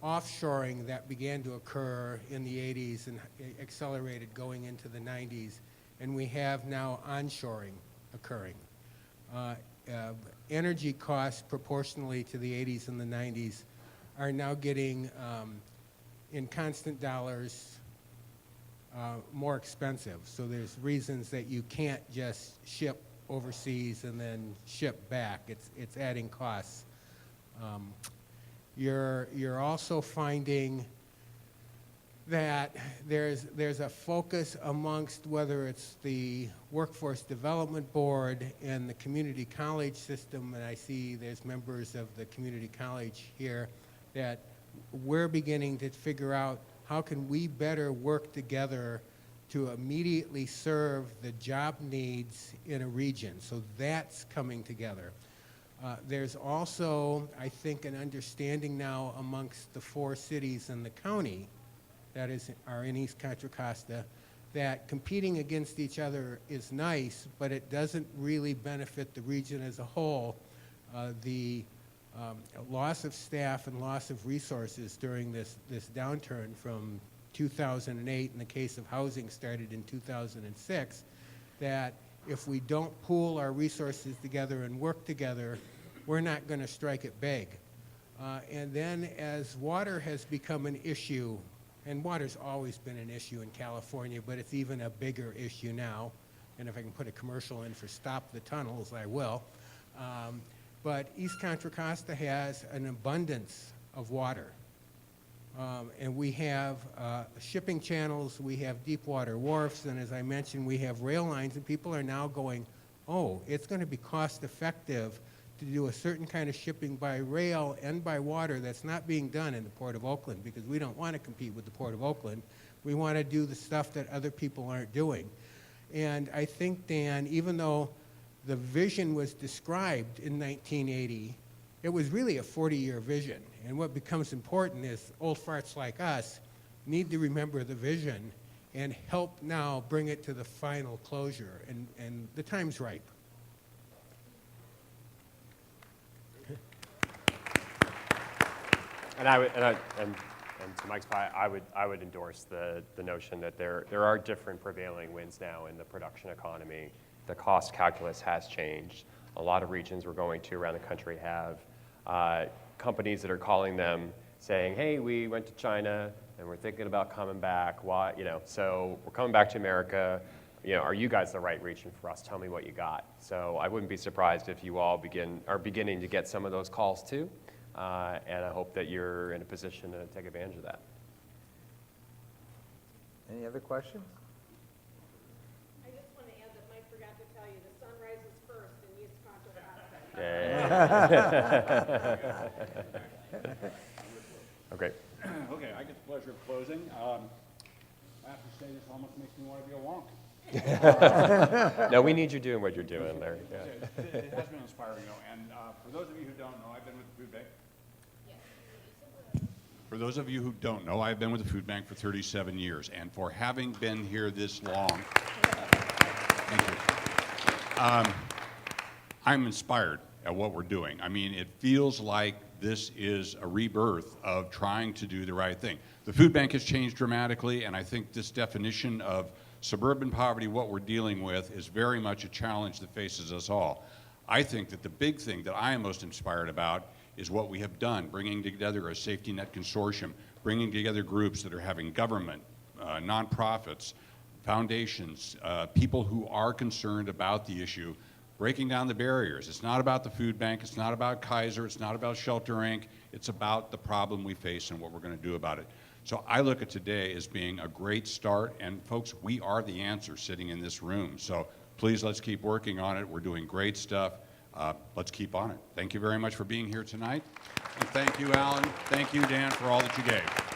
Speaker 7: offshoring that began to occur in the 80s and accelerated going into the 90s. And we have now onshoring occurring. Energy costs proportionally to the 80s and the 90s are now getting, in constant dollars, more expensive. So there's reasons that you can't just ship overseas and then ship back. It's adding costs. You're also finding that there's a focus amongst whether it's the Workforce Development Board and the community college system, and I see there's members of the community college here, that we're beginning to figure out how can we better work together to immediately serve the job needs in a region. So that's coming together. There's also, I think, an understanding now amongst the 4 cities in the county that are in East Contra Costa that competing against each other is nice, but it doesn't really benefit the region as a whole. The loss of staff and loss of resources during this downturn from 2008, in the case of housing, started in 2006, that if we don't pool our resources together and work together, we're not going to strike it big. And then as water has become an issue, and water's always been an issue in California, but it's even a bigger issue now, and if I can put a commercial in for Stop the Tunnels, I will. But East Contra Costa has an abundance of water. And we have shipping channels, we have deep water wharfs, and as I mentioned, we have rail lines, and people are now going, oh, it's going to be cost effective to do a certain kind of shipping by rail and by water that's not being done in the Port of Oakland, because we don't want to compete with the Port of Oakland. We want to do the stuff that other people aren't doing. And I think, Dan, even though the vision was described in 1980, it was really a 40-year vision. And what becomes important is old farts like us need to remember the vision and help now bring it to the final closure. And the time's ripe.
Speaker 2: And to Mike's point, I would endorse the notion that there are different prevailing winds now in the production economy. The cost calculus has changed. A lot of regions we're going to around the country have companies that are calling them saying, hey, we went to China and we're thinking about coming back. Why, so we're coming back to America. Are you guys the right region for us? Tell me what you got. So I wouldn't be surprised if you all are beginning to get some of those calls too. And I hope that you're in a position to take advantage of that.
Speaker 4: Any other questions?
Speaker 5: I just want to add that Mike forgot to tell you the sun rises first in East Contra Costa.
Speaker 2: Okay.
Speaker 8: Okay, I get the pleasure of closing. I have to say this almost makes me want to be a wonk.
Speaker 2: No, we need you doing what you're doing there. Yeah.
Speaker 8: It has been inspiring, though. And for those of you who don't know, I've been with the food bank. For those of you who don't know, I've been with the food bank for 37 years. And for having been here this long, thank you. I'm inspired at what we're doing. I mean, it feels like this is a rebirth of trying to do the right thing. The food bank has changed dramatically, and I think this definition of suburban poverty, what we're dealing with, is very much a challenge that faces us all. I think that the big thing that I am most inspired about is what we have done, bringing together a safety net consortium, bringing together groups that are having government, nonprofits, foundations, people who are concerned about the issue, breaking down the barriers. It's not about the food bank, it's not about Kaiser, it's not about Shelter Inc., it's about the problem we face and what we're going to do about it. So I look at today as being a great start, and folks, we are the answer sitting in this room. So please, let's keep working on it. We're doing great stuff. Let's keep on it. Thank you very much for being here tonight. And thank you, Alan. Thank you, Dan, for all that you gave.